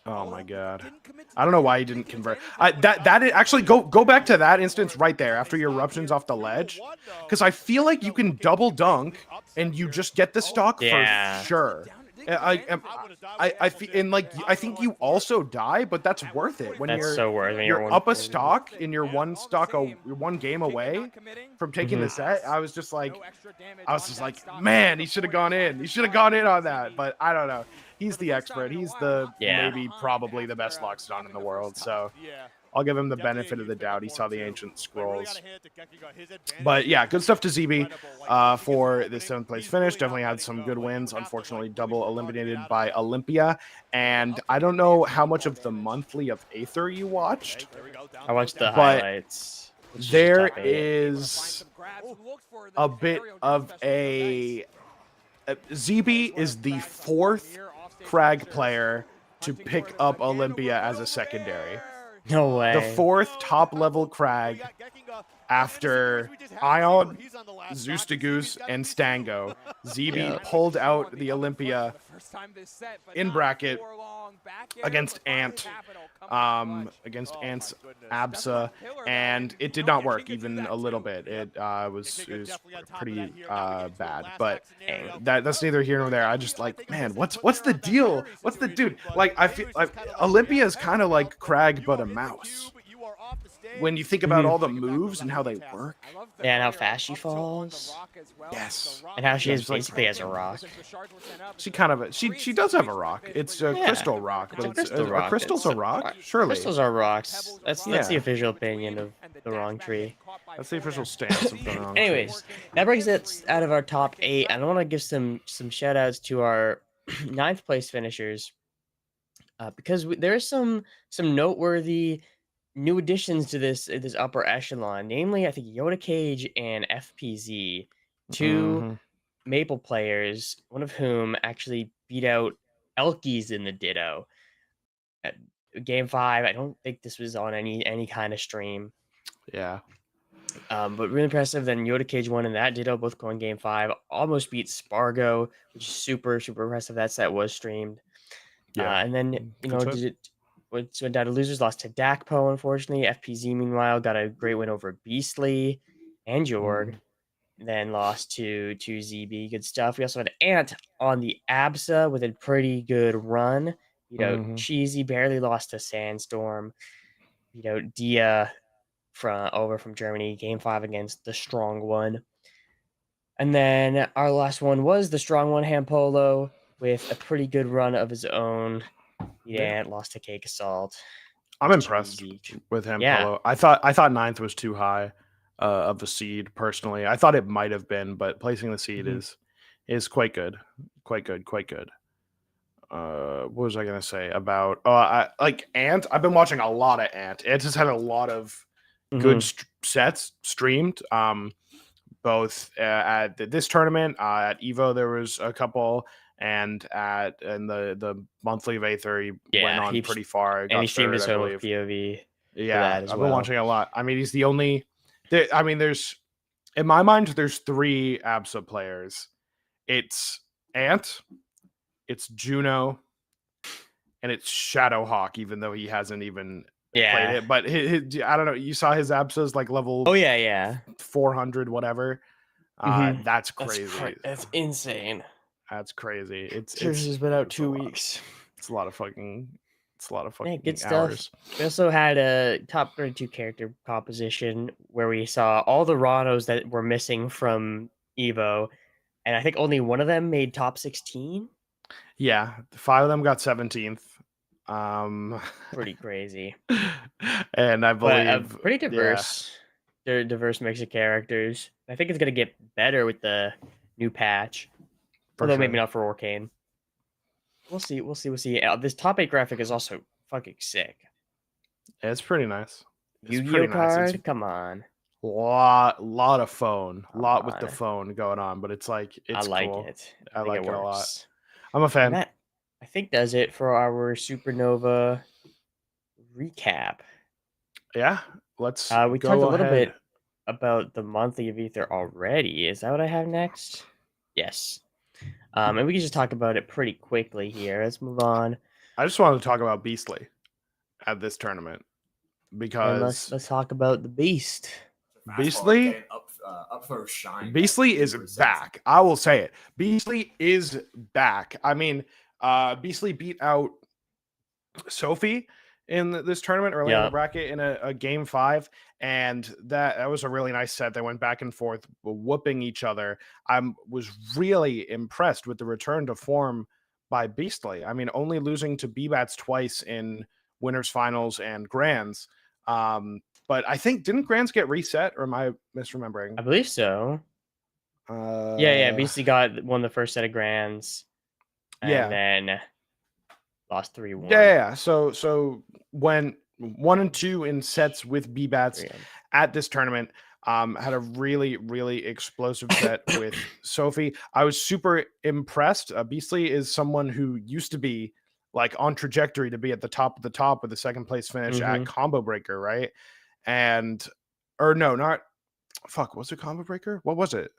Oh my god. I don't know why he didn't convert. Actually go back to that instance right there after your eruptions off the ledge, because I feel like you can double dunk and you just get the stock for sure. I feel, and like I think you also die, but that's worth it when That's so worth it. you're up a stock and you're one game away from taking the set. I was just like, man, he should have gone in. He should have gone in on that, but I don't know. He's the expert. He's the maybe probably the best Loxodon in the world. So I'll give him the benefit of the doubt. He saw the ancient scrolls. But yeah, good stuff to ZB for the 7th place finish. Definitely had some good wins. Unfortunately, double eliminated by Olympia. And I don't know how much of the monthly of Aether you watched. I watched the highlights. There is a bit of a... ZB is the 4th Crag player to pick up Olympia as a secondary. No way. The 4th top level Crag after Ion, Zeus and Stango. ZB pulled out the Olympia in bracket against Ant, against Ant's Absa, and it did not work even a little bit. It was pretty bad, but that's neither here nor there. I just like, man, what's the deal? What's the dude? Like, I feel like Olympia is kind of like Crag but a mouse. When you think about all the moves and how they work. Yeah, and how fast she falls. Yes. And how she is basically as a rock. She kind of she does have a rock. It's a crystal rock. But rock. Crystals a rock? Surely. Crystals are rocks. That's the official opinion of the wrong tree. That's the official stance of the wrong Anyways, that brings us out of our top 8. I want to give some shout outs to our 9th place finishers. Because there is some noteworthy new additions to this upper echelon, namely I think Yoda Cage and FPZ, two Maple players, one of whom actually beat out Elkies in the Ditto at game 5. I don't think this was on any kind of stream. Yeah. But really impressive. Then Yoda Cage won in that Ditto, both going game 5. Almost beat Spargo, which is super impressive. That set was streamed. Yeah. And then went down to losers, lost to Dakpo, unfortunately. FPZ, meanwhile, got a great win over Beastly and Jorg. Then lost to ZB. Good stuff. We also had Ant on the Absa with a pretty good run. Cheesy barely lost to Sandstorm. Dia from Germany, game 5 against the strong one. And then our last one was the strong one, Hampolo, with a pretty good run of his own. Yeah, lost to Cake Assault. I'm impressed with him. Yeah. I thought 9th was too high of a seed. Personally, I thought it might have been, but placing the seed is quite good. What was I gonna say about? I like Ant. I've been watching a lot of Ant. Ant has had a lot of good sets streamed. Both at this tournament, at Evo there was a couple. And in the monthly of Aether, he went on pretty far. And he streamed his own POV. Yeah, I've been watching a lot. I mean, he's the only. There's in my mind, there's 3 Absa players. It's Ant, it's Juno, and it's Shadowhawk. Even though he hasn't even played it, but I don't know. You saw his Absas like level 400 whatever. That's crazy. That's insane. That's crazy. It's been out 2 weeks. It's a lot of fucking good hours. Stuff. We also had a top 32 character composition where we saw all the Ranos that were missing from Evo, and I think only one of them made top 16. Yeah, 5 of them got 17th. Pretty crazy. And I believe pretty diverse. They're a diverse mix of characters. I think it's gonna get better with the new patch. Although maybe not for Orcane. We'll see. This top 8 graphic is also fucking sick. Yeah, it's pretty nice. Yu-Gi-Oh card? Nice. Come on. Lot of phone. With the phone going on, but it's like, it's I like cool. it. I like it a lot. I'm a fan. I think does it for our Supernova recap. Yeah, let's We talked a go little ahead. bit about the monthly of Ether already. Is that what I have next? Yes. And we can just talk about it pretty quickly here. Let's move on. I just wanted to talk about Beastly at this tournament And because let's talk about the Beast. Beastly, getting up for shine. Beastly is back. I will say it. Beastly is back. I mean, Beastly beat out Sophie in this tournament early in the bracket in a game 5, and that was a really nice set. They went back and forth, whooping each other. I was really impressed with the return to form by Beastly. I mean, only losing to BBATS twice in winners finals and grands. But I think didn't grands get reset, or am I misremembering? I believe so. Yeah. Beastly won the first set of grands, and then lost 3-1. Yeah. So when 1 and 2 in sets with BBATS at this tournament, had a really, really explosive set with Sophie. I was super impressed. Beastly is someone who used to be like on trajectory to be at the top of the top with a second place finish at Combo Breaker, right? Was it Combo Breaker? What was it?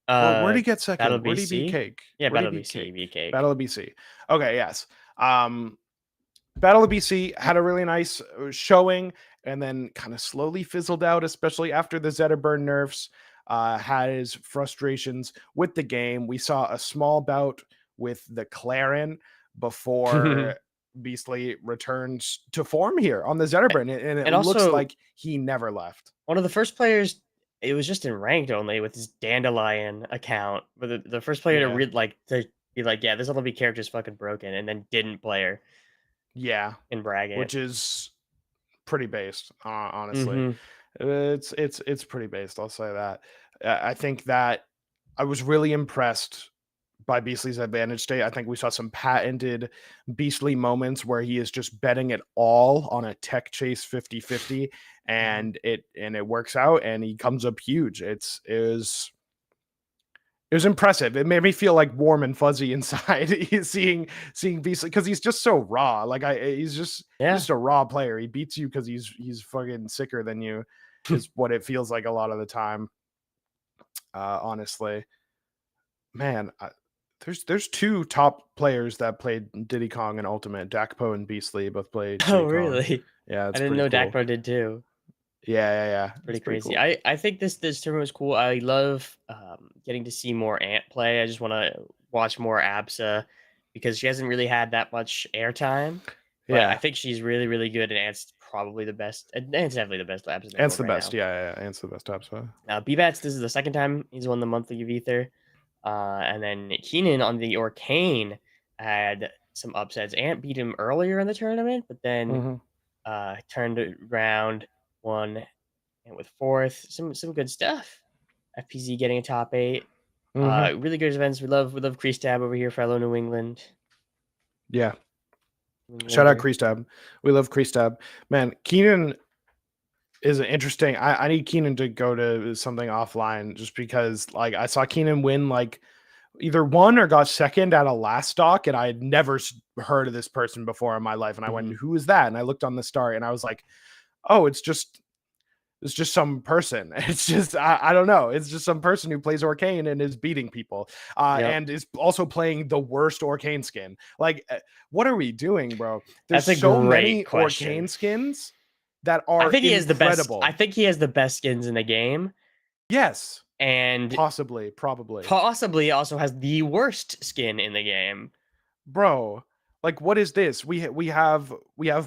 Where did he get second? Where did he beat Cake? Yeah, Where Battle did of BC, beat Cake. Battle of BC. Okay, yes. Battle of BC had a really nice showing and then kind of slowly fizzled out, especially after the Zetterburn nerfs. Had his frustrations with the game. We saw a small bout with the Clarin before Beastly returns to form here on the Zetterburn, and it looks also, like he never left. One of the first players, it was just in ranked only with his Dandelion account, but the first player to be like, yeah, this LB character's fucking broken, and then didn't play her. Yeah, in bracket, which is pretty based, honestly. It's pretty based. I'll say that. I think that I was really impressed by Beastly's advantage state. I think we saw some patented Beastly moments where he is just betting it all on a tech chase 50-50, and it works out, and he comes up huge. It was impressive. It made me feel like warm and fuzzy inside seeing Beastly, because he's just so raw. Like he's just a raw player. He beats you because he's fucking sicker than you, is what it feels like a lot of the time. Honestly, man, there's 2 top players that played Diddy Kong and Ultimate. Dakpo and Beastly both played Diddy Kong. Really? Yeah, I didn't know cool. Dakpo did too. Yeah. Pretty crazy. Cool. I think this tournament was cool. I love getting to see more Ant play. I just want to watch more Absa because she hasn't really had that much airtime. Yeah, I think she's really, really good, and Ant's probably the best. Ant's definitely the best Absa. Ant's the best. Yeah. Ant's the best Absa. BBATS, this is the second time he's won the monthly of Ether. And then Keenan on the Orcane had some upsets. Ant beat him earlier in the tournament, but then turned around, won, and with 4th. Some good stuff. FPZ getting a top 8. Really good events. We love Crease Tab over here, fellow New England. Yeah. Shout out Crease Tab. We love Crease Tab. Man, Keenan is interesting. I need Keenan to go to something offline just because like I saw Keenan win like either won or got second at a last stock, and I had never heard of this person before in my life. And I went, who is that? And I looked on the start and I was like, oh, it's just some person. It's just, I don't know. It's just some person who plays Orcane and is beating people and is also playing the worst Orcane skin. Like, what are we doing, bro? There's so many Orcane skins that are incredible. He has the best. I think he has the best skins in the game. Yes. And possibly also has the worst skin in the game. Bro, like, what is this? We have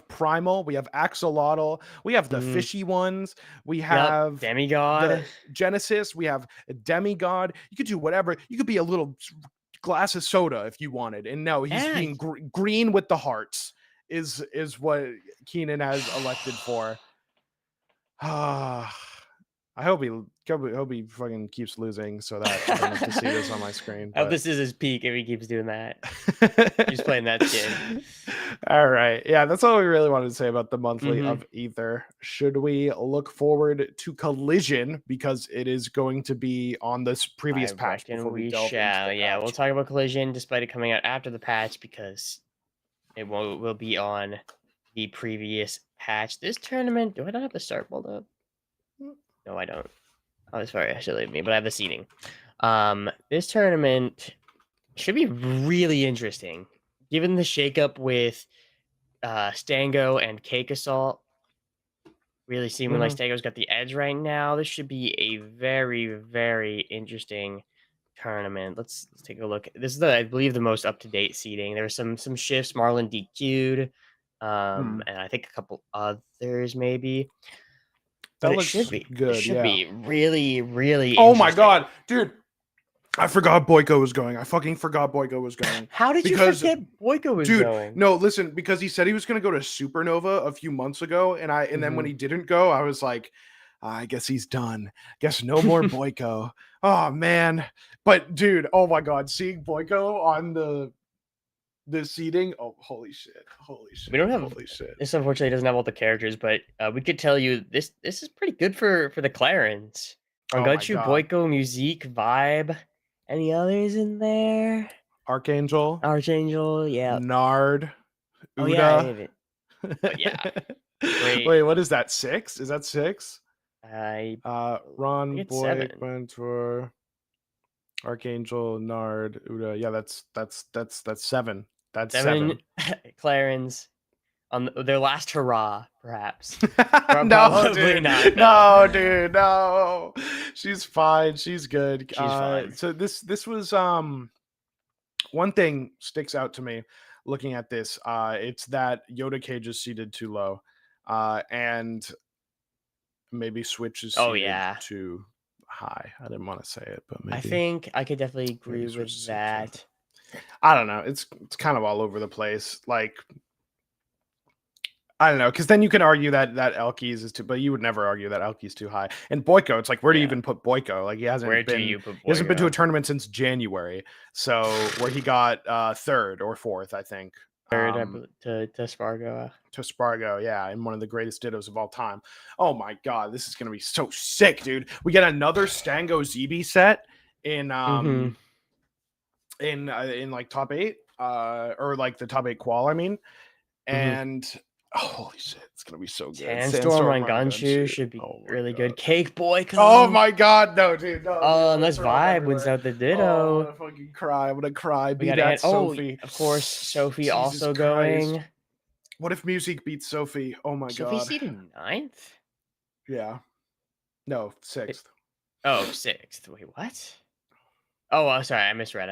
Primal, we have Axolotl, we have the fishy ones, we have Demigod, Genesis, we have Demigod. You could do whatever. You could be a little glass of soda if you wanted. And no, he's being green with the hearts is what Keenan has elected for. I I hope he fucking keeps losing so that I don't have to see this on my screen. Oh, but- this is his peak if he keeps doing that. He's playing that skin. All right. Yeah, that's all we really wanted to say about the monthly Mhm. of Aether. Should we look forward to Collision because it is going to be on this previous I patch reckon before we we delve shall. into the Yeah, we'll patch? talk about Collision despite it coming out after the patch because it will be on the previous patch. This tournament, do I not have the start pulled up? No, I don't. Oh, that's very silly of me, but I have the seating. This tournament should be really interesting, given the shakeup with Stango and Cake Assault. Really seeming like Stango's got the edge right now. This should be a very, very interesting tournament. Let's take a look. This is I believe the most up to date seeding. There were some shifts. Marlon DQ'd, and I think a couple others maybe. That But it looks should be good. It should Yeah. be really, really. Oh my interesting. god, dude! I forgot Boyko was going. I fucking forgot Boyko was going. How did Because- you forget Boyko was Dude, going? no, listen, because he said he was going to go to Supernova a few months ago, and then when he didn't go, I was like, I guess he's done. Guess no more Boyko. Oh man, but dude, oh my god, seeing Boyko on the seating, oh holy shit, We don't have- holy shit. This unfortunately doesn't have all the characters, but we could tell you this is pretty good for the Clarence. Oh my Rangachu, God. Boyko, Musique, Vibe. Any others in there? Archangel, Archangel, yeah. Nard, Oh yeah, I Uda. have it. But yeah, great. Wait, what is that? 6? Is that 6? I Ron, it's Boy, 7. Mentor, Archangel, Nard, Uda. Yeah, that's 7. That's 7. 7 Clarence on their last hurrah, perhaps. No, Probably dude. not, No, dude. No. She's fine. She's good. She's fine. So this was one thing sticks out to me looking at this. It's that Yoda Cage is seated too low. And maybe Switch is Oh, seated yeah. too high. I didn't want to say it, but maybe I think I could definitely agree Switch with is too that. I don't know. It's kind of all over the place. Like, I don't know, because then you can argue that Elkies is too, but you would never argue that Elkies too high. And Boyko, it's like, where do you Yeah. even put Boyko? Like, he hasn't Where do been, you put he hasn't been to a Boyko? tournament since January. So where he got 3rd or 4th, I think. Third to Spargo. To Spargo, yeah, in one of the greatest dittos of all time. Oh my god, this is gonna be so sick, dude. We get another Stango ZB set in in like top 8, or like the top 8 qual, I mean. And holy shit, it's gonna be so good. Sandstorm on Ganshu should be Oh my really God. good. Cake Boyko. Oh my god, no, dude, no. Oh, dude, unless throw up Vibe wins everywhere. out the Oh, I'm ditto. gonna fucking cry. I'm gonna cry. We Beat got that oh, Sophie. of course, Sophie Jesus also Christ. going. What if Music beats Sophie? Oh my Sophie god. seated 9th? Yeah. No, 6th. Oh, 6th. Wait, what? Oh, sorry, I misread.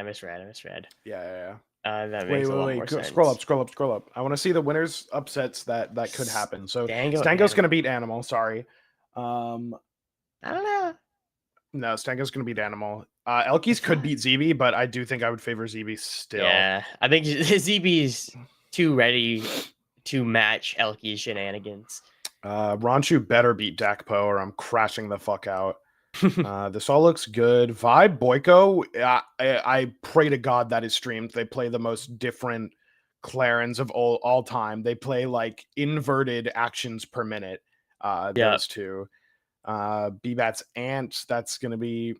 Yeah. That Wait, makes a lot more Go, sense. scroll up. I want to see the winners upsets that could happen. So Stango, Stango's gonna Animal. beat Animal. Sorry. I don't know. No, Stango's gonna beat Animal. Elkies could beat ZB, but I do think I would favor ZB still. Yeah, I think ZB's too ready to match Elky's shenanigans. Ranchu better beat Dakpo or I'm crashing the fuck out. This all looks good. Vibe Boyko, I pray to God that is streamed. They play the most different Clarence of all time. They play like inverted actions per minute. Those two. BBAT's Ants, that's gonna be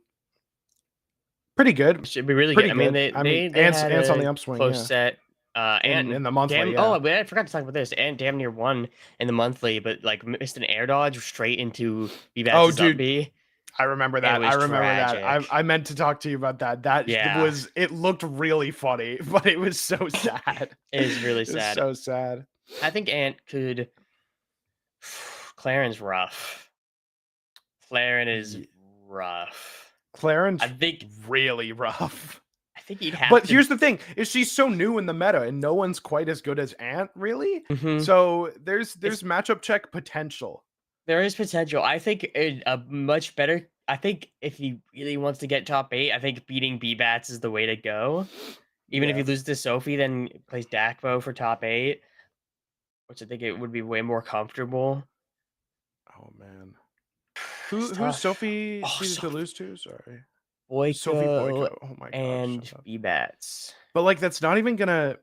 pretty good. Should be really Pretty good. I mean, good. they Ants had on a the upswing. close Yeah. set. In the monthly, damn, yeah. Oh, I forgot to talk about this. And damn near won in the monthly, but like missed an air dodge straight into Oh, BBAT's dude. up B. I remember that. was I remember that. tragic. I meant to talk to you about that. That Yeah. was, it looked really funny, but it was so sad. It is really It was sad. so sad. I think Ant could. Clarence rough. Clarence is rough. Clarence, I think really rough. I think he'd have. But to... here's the thing: is she's so new in the meta, and no one's quite as good as Ant, really. Mhm. So there's matchup check potential. There is potential. I think a much better. I think if he really wants to get top 8, I think beating BBATs is the way to go. Even if Yeah. he loses to Sophie, then plays Dakbo for top 8, which I think it would be way more comfortable. Oh man. Who's tough. Sophie Oh, seeded to Sophie. lose to? Sorry. Sophie Boyko Boyko. Oh my gosh. and shut up. B-Bats. But like that's not even gonna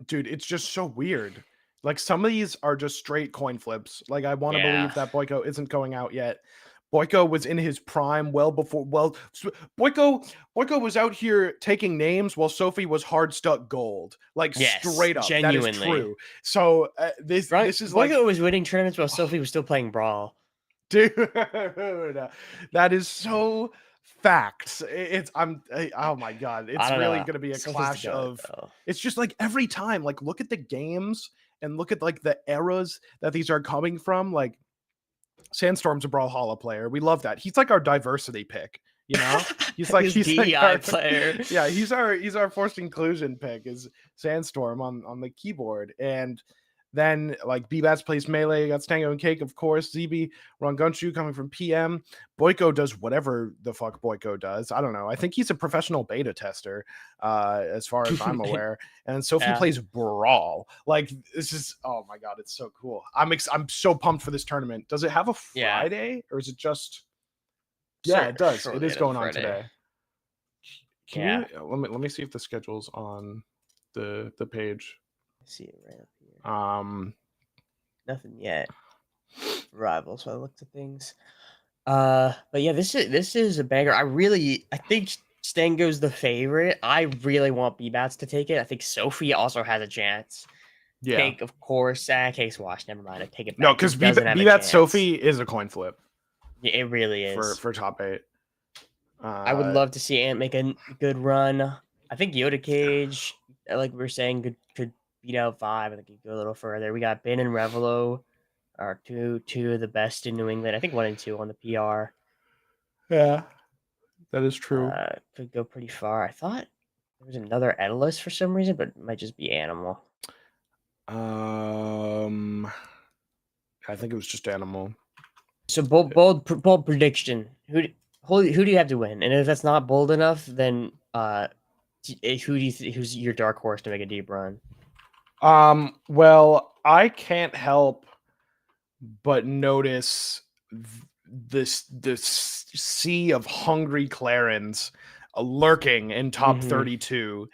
dude, it's just so weird. Like some of these are just straight coin flips. Like I want to Yeah. believe that Boyko isn't going out yet. Boyko was in his prime well before. Boyko was out here taking names while Sophie was hard stuck gold. Like Yes, straight up, that is genuinely. true. So this is like Boyko was winning tournaments while Sophie was still playing Brawl. dude, that is so facts. Oh my god, it's really know. gonna be a Sophie's the clash goat, of. though. It's just like every time, like look at the games and look at like the eras that these are coming from. Like Sandstorm's a Brawlhalla player. We love that. He's like our diversity pick. You know, he's like This DEI our player. Yeah, he's our forced inclusion pick. Is Sandstorm on the keyboard, and then like B-Bats plays melee. You got Stango and Cake, of course. ZB, Rongunshu coming from PM. Boyko does whatever the fuck Boyko does. I don't know. I think he's a professional beta tester, as far as I'm aware. And Sophie plays Brawl. Like this is oh my god, it's so cool. I'm so pumped for this tournament. Does it have a Friday or is it just? Yeah, it does. It is going on today. Can you let me see if the schedule's on the page. I see it right up here. Nothing yet. Rivals. So I looked at things. But yeah, this is a banger. I think Stango's the favorite. I really want B-Bats to take it. I think Sophie also has a chance. Yeah. Cake, of course. Cake's washed. Never mind. I take it back. No, because B-Bats Sophie is a coin flip. Yeah, it really is. For top 8. I would love to see Ant make a good run. I think Yoda Cage, like we were saying, could beat out Vibe. I think he'd go a little further. We got Bin and Revelo are two of the best in New England. I think 1 and 2 on the PR. Yeah, that is true. Could go pretty far. I thought there was another Edalus for some reason, but it might just be Animal. I think it was just Animal. So bold prediction. Who do you have to win? And if that's not bold enough, then who's your dark horse to make a deep run? Well, I can't help but notice this sea of hungry Clarins lurking in top 32,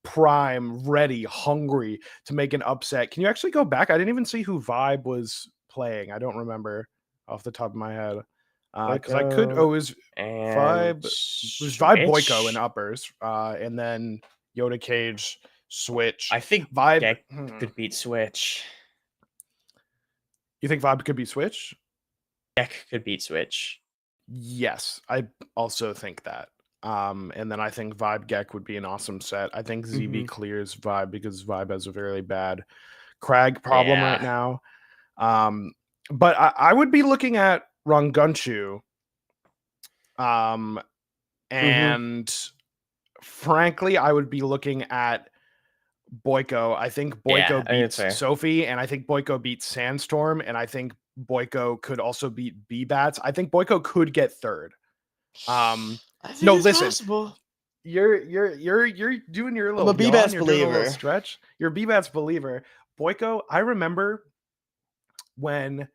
prime, ready, hungry to make an upset. Can you actually go back? I didn't even see who Vibe was playing. I don't remember off the top of my head. Because I could. Oh, it was Vibe. It was Vibe Boyko in uppers, and then Yoda Cage, Switch. I think Vibe could beat Switch. You think Vibe could beat Switch? Deck could beat Switch. Yes, I also think that. And then I think Vibe Gek would be an awesome set. I think ZB clears Vibe because Vibe has a very bad Crag problem right now. But I would be looking at Rongunshu. And frankly, I would be looking at Boyko. I think Boyko beats Sophie, and I think Boyko beats Sandstorm, and I think Boyko could also beat B-Bats. I think Boyko could get third. No, listen. Possible. You're doing your little B-Bats believer. Stretch. You're a B-Bats believer. Boyko, I remember when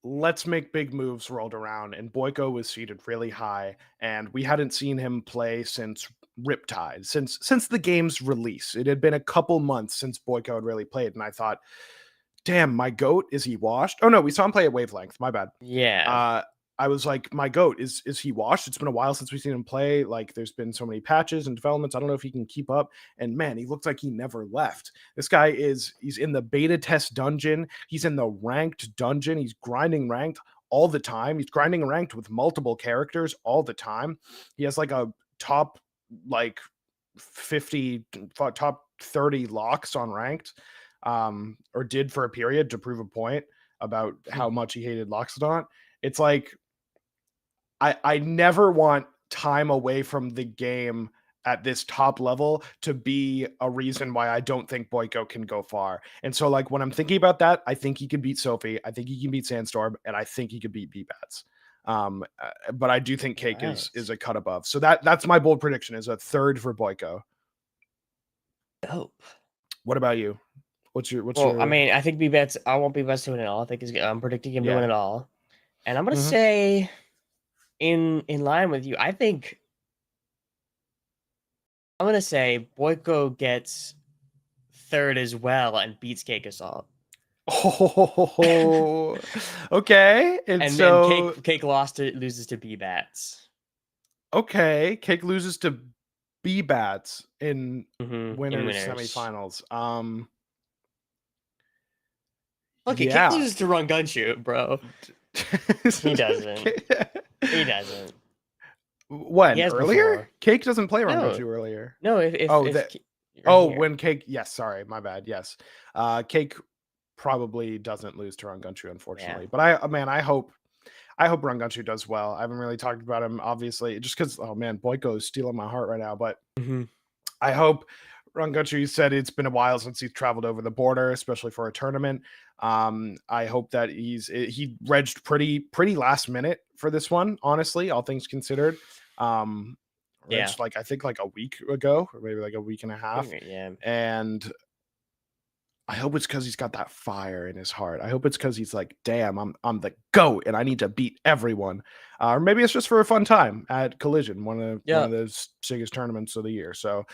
Let's Make Big Moves rolled around and Boyko was seated really high, and we hadn't seen him play since Riptide, since the game's release. It had been a couple months since Boyko had really played, and I thought, damn, my goat, is he washed? Oh no, we saw him play at Wavelength. My bad. Yeah. I was like, my goat, is he washed? It's been a while since we've seen him play. Like, there's been so many patches and developments. I don't know if he can keep up. And man, he looks like he never left. This guy he's in the beta test dungeon. He's in the ranked dungeon. He's grinding ranked all the time. He's grinding ranked with multiple characters all the time. He has like a top 50, top 30 locks on ranked, or did for a period to prove a point about how much he hated Loxodont. It's like, I never want time away from the game at this top level to be a reason why I don't think Boyko can go far. And so like when I'm thinking about that, I think he can beat Sophie. I think he can beat Sandstorm, and I think he could beat B-Bats. But I do think Cake is a cut above. So that's my bold prediction, is a third for Boyko. Dope. What about you? What's your I mean, I think B-Bats, I want B-Bats to win it all. I'm predicting him to win it all. And I'm gonna Mhm. say, in line with you, I'm gonna say Boyko gets third as well and beats Cake Assault. Oh, okay. And And so, Cake loses to B Bats. okay, Cake loses to B Bats in In winners winners. semifinals. Look, Cake Yeah. loses to Run Gunshot, bro. He doesn't. He doesn't. He When has earlier? before. Cake doesn't play No. Rangoju earlier. No, if Oh, right oh, here. when Cake. Yes, sorry, my bad. Yes, Cake probably doesn't lose to Rangoju, unfortunately. But I hope Rangoju does well. I haven't really talked about him, obviously, just because. Oh man, Boyko is stealing my heart right now. But I hope Rangoju said it's been a while since he's traveled over the border, especially for a tournament. I hope that he regged pretty last minute for this one, honestly, all things considered. Yeah. Regged I think like a week ago, or maybe like a week and a half. Yeah. And I hope it's because he's got that fire in his heart. I hope it's because he's like, damn, I'm the GOAT and I need to beat everyone. Or maybe it's just for a fun time at Collision, one of those biggest tournaments of the year. So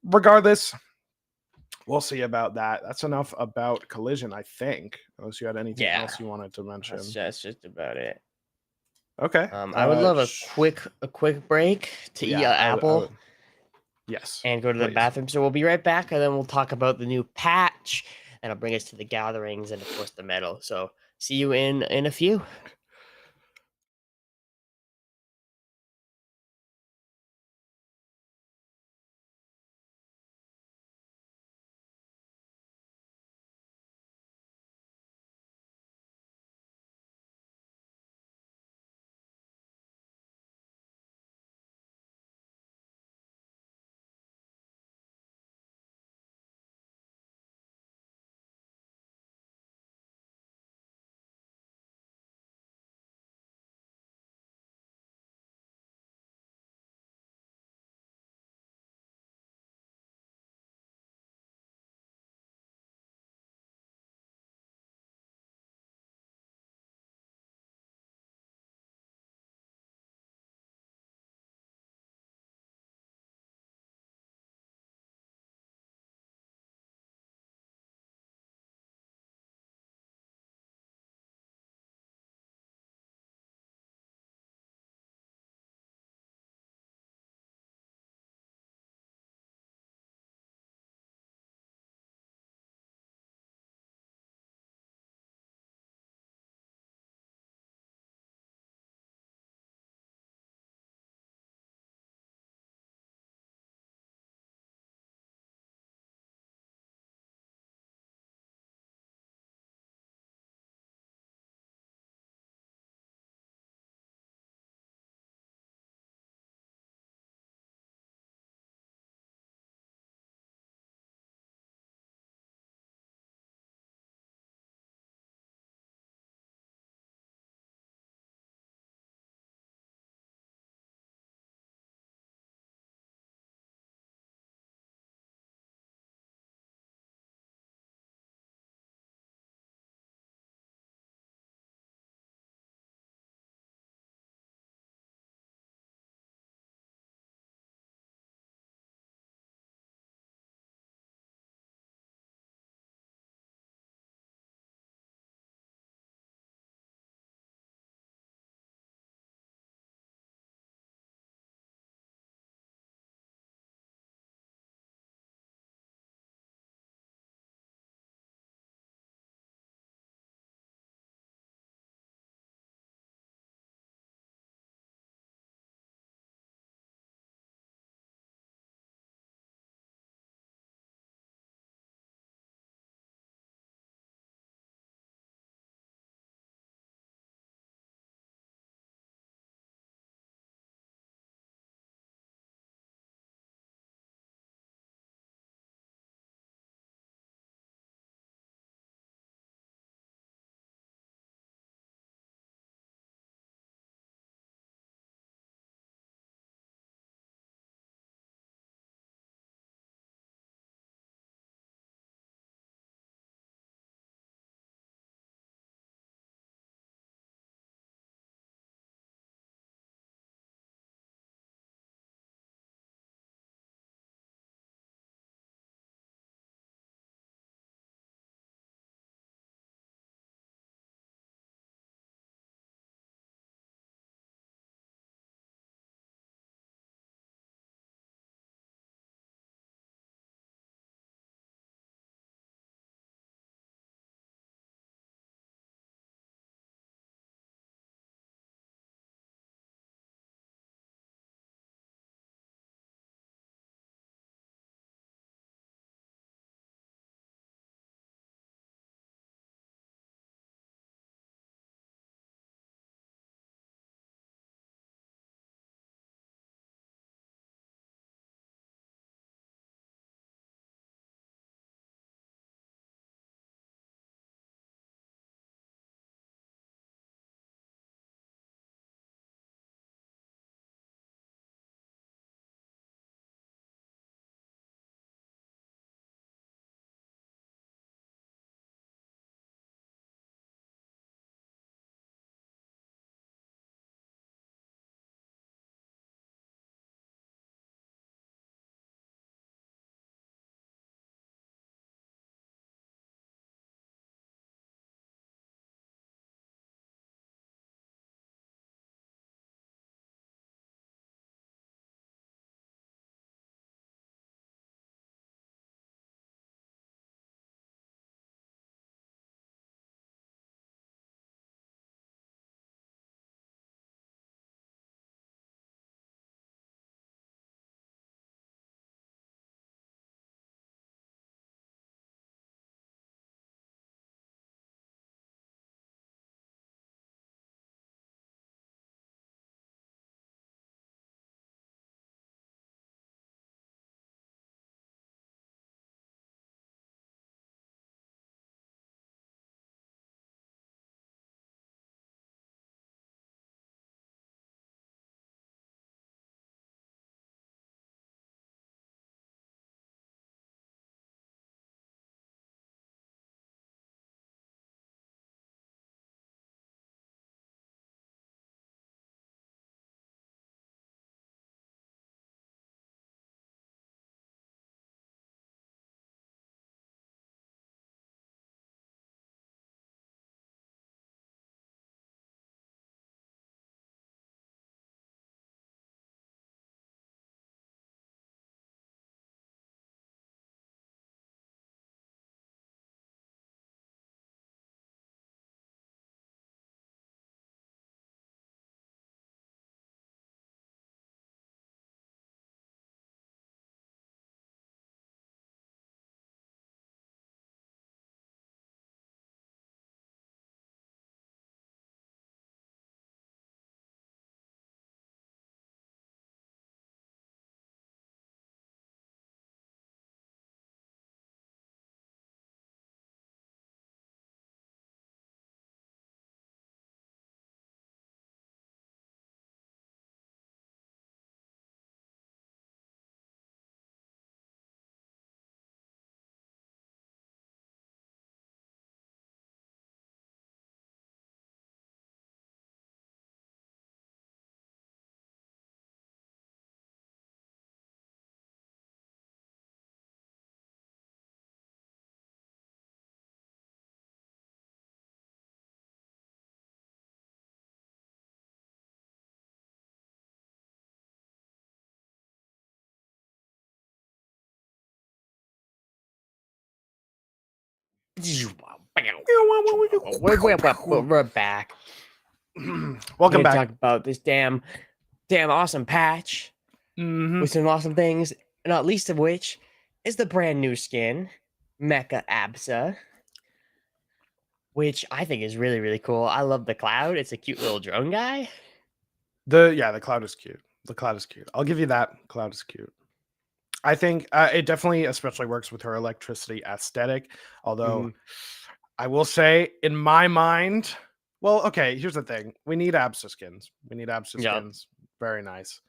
regardless, we'll see about that. That's enough about Collision, I think. Unless you had anything else you wanted to mention. That's just about it. Okay. I would love a quick break to eat an apple. Yes. And go to the bathroom. So we'll be right back, and then we'll talk about the new patch, and it'll bring us to the gatherings and of course the medal. So see you in a few. We're back. Welcome Here to back. talk about this damn awesome patch with some awesome things, not least of which is the brand new skin, Mecha Absa, which I think is really, really cool. I love the Cloud. It's a cute little drone guy. The Cloud is cute. The Cloud is cute. I'll give you that. Cloud is cute. I think it definitely especially works with her electricity aesthetic. Although I will say, in my mind, well, okay, here's the thing. We need Absa skins. skins. Very nice.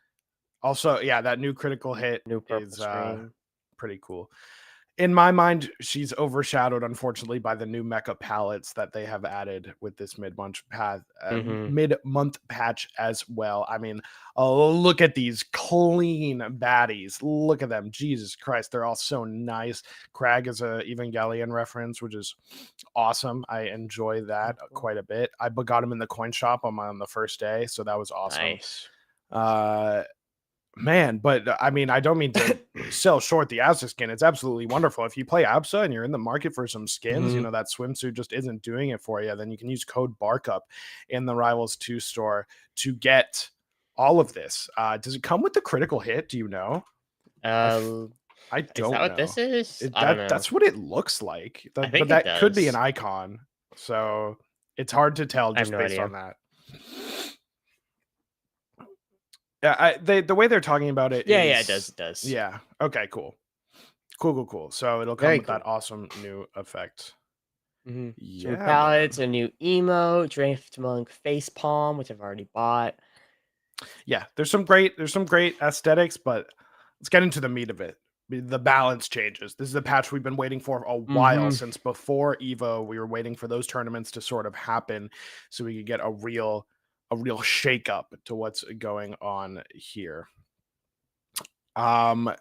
Also, yeah, that new critical hit New purple is screen. pretty cool. In my mind, she's overshadowed, unfortunately, by the new mecha palettes that they have added with this mid-month patch as well. I mean, look at these clean baddies. Look at them. Jesus Christ, they're all so nice. Crag is a Evangelion reference, which is awesome. I enjoy that quite a bit. I got him in the coin shop on the first day, so that was awesome. Nice. Man, but I mean, I don't mean to sell short the Absa skin. It's absolutely wonderful. If you play Absa and you're in the market for some skins, you know, that swimsuit just isn't doing it for you, then you can use code BARKUP in the Rivals 2 store to get all of this. Does it come with the critical hit? Do you know? I don't is that what know. this is? I don't know. That's what it looks like. I think but it that could be an does. icon. So it's hard to tell I have just no based idea. on that. Yeah, the way they're talking about it Yeah, is... it does. Yeah. Okay, cool. Cool. So it'll come Very with that awesome new effect. Some Yeah, palettes, man. a new emote, Drift Monk face palm, which I've already bought. Yeah, there's some great aesthetics, but let's get into the meat of it. The balance changes. This is a patch we've been waiting for a while. Since before Evo. We were waiting for those tournaments to sort of happen so we could get a real shakeup to what's going on here. Now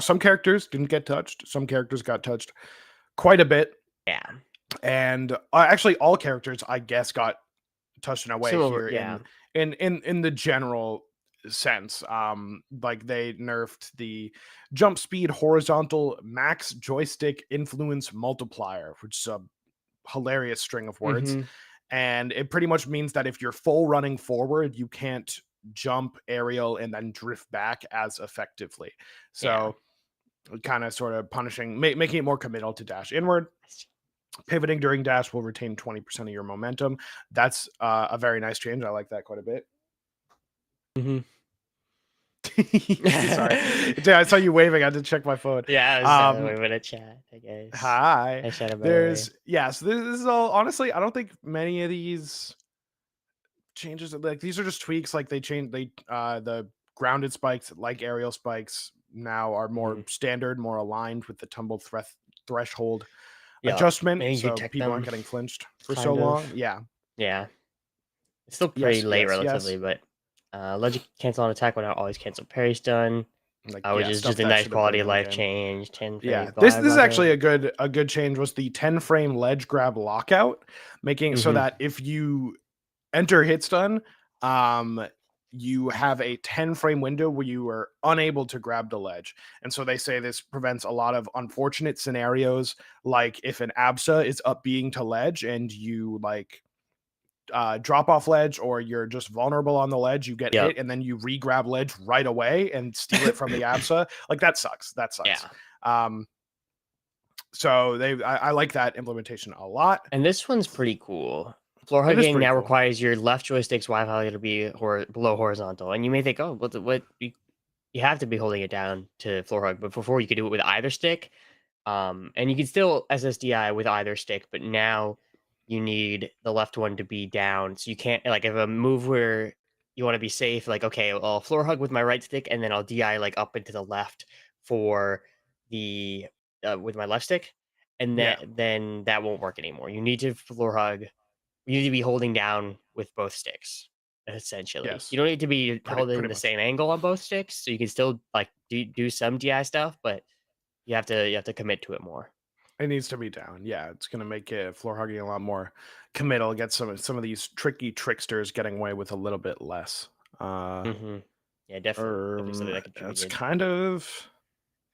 some characters didn't get touched. Some characters got touched quite a bit. Yeah. And actually all characters, I guess, got touched in a way here in the general sense. Like they nerfed the jump speed horizontal max joystick influence multiplier, which is a hilarious string of words. And it pretty much means that if you're full running forward, you can't jump, aerial, and then drift back as effectively. So kind of sort of punishing, making it more committal to dash inward. Pivoting during dash will retain 20% of your momentum. That's a very nice change. I like that quite a bit. Sorry. I saw you waving. I had to check my phone. Yeah, I was waving at chat, I guess. Hi. So this is all, honestly, I don't think many of these changes, like these are just tweaks. Like the grounded spikes, like aerial spikes, now are more standard, more aligned with the tumble threshold adjustment, so people aren't getting flinched for so long. Yeah, it's still pretty late relatively, but legend cancel on attack without always cancel parry stun, which is just a nice quality of life change. 10 frame this is actually a good change. Was the 10 frame ledge grab lockout, making so that if you enter hit stun, you have a 10 frame window where you are unable to grab the ledge. And so they say this prevents a lot of unfortunate scenarios, like if an Absa is up being to ledge and you like drop off ledge, or you're just vulnerable on the ledge, you get hit and then you re-grab ledge right away and steal it from the Absa. Like that sucks. So I like that implementation a lot. And this one's pretty cool. Floor hugging now requires your left joystick's Y-value to be below horizontal. And you may think, oh, what you have to be holding it down to floor hug, but before you could do it with either stick. And you can still SSDI with either stick, but now you need the left one to be down. So you can't, like, if a move where you want to be safe, like, okay, I'll floor hug with my right stick and then I'll DI like up into the left for the with my left stick. And then that won't work anymore. You need to floor hug. You need to be holding down with both sticks, essentially. You don't need to be holding the same angle on both sticks, so you can still like do some DI stuff, but you have to commit to it more. It needs to be down. Yeah, it's gonna make it floor hugging a lot more committal. Get some of these tricky tricksters getting away with a little bit less. Yeah, definitely something that contributed. It's kind of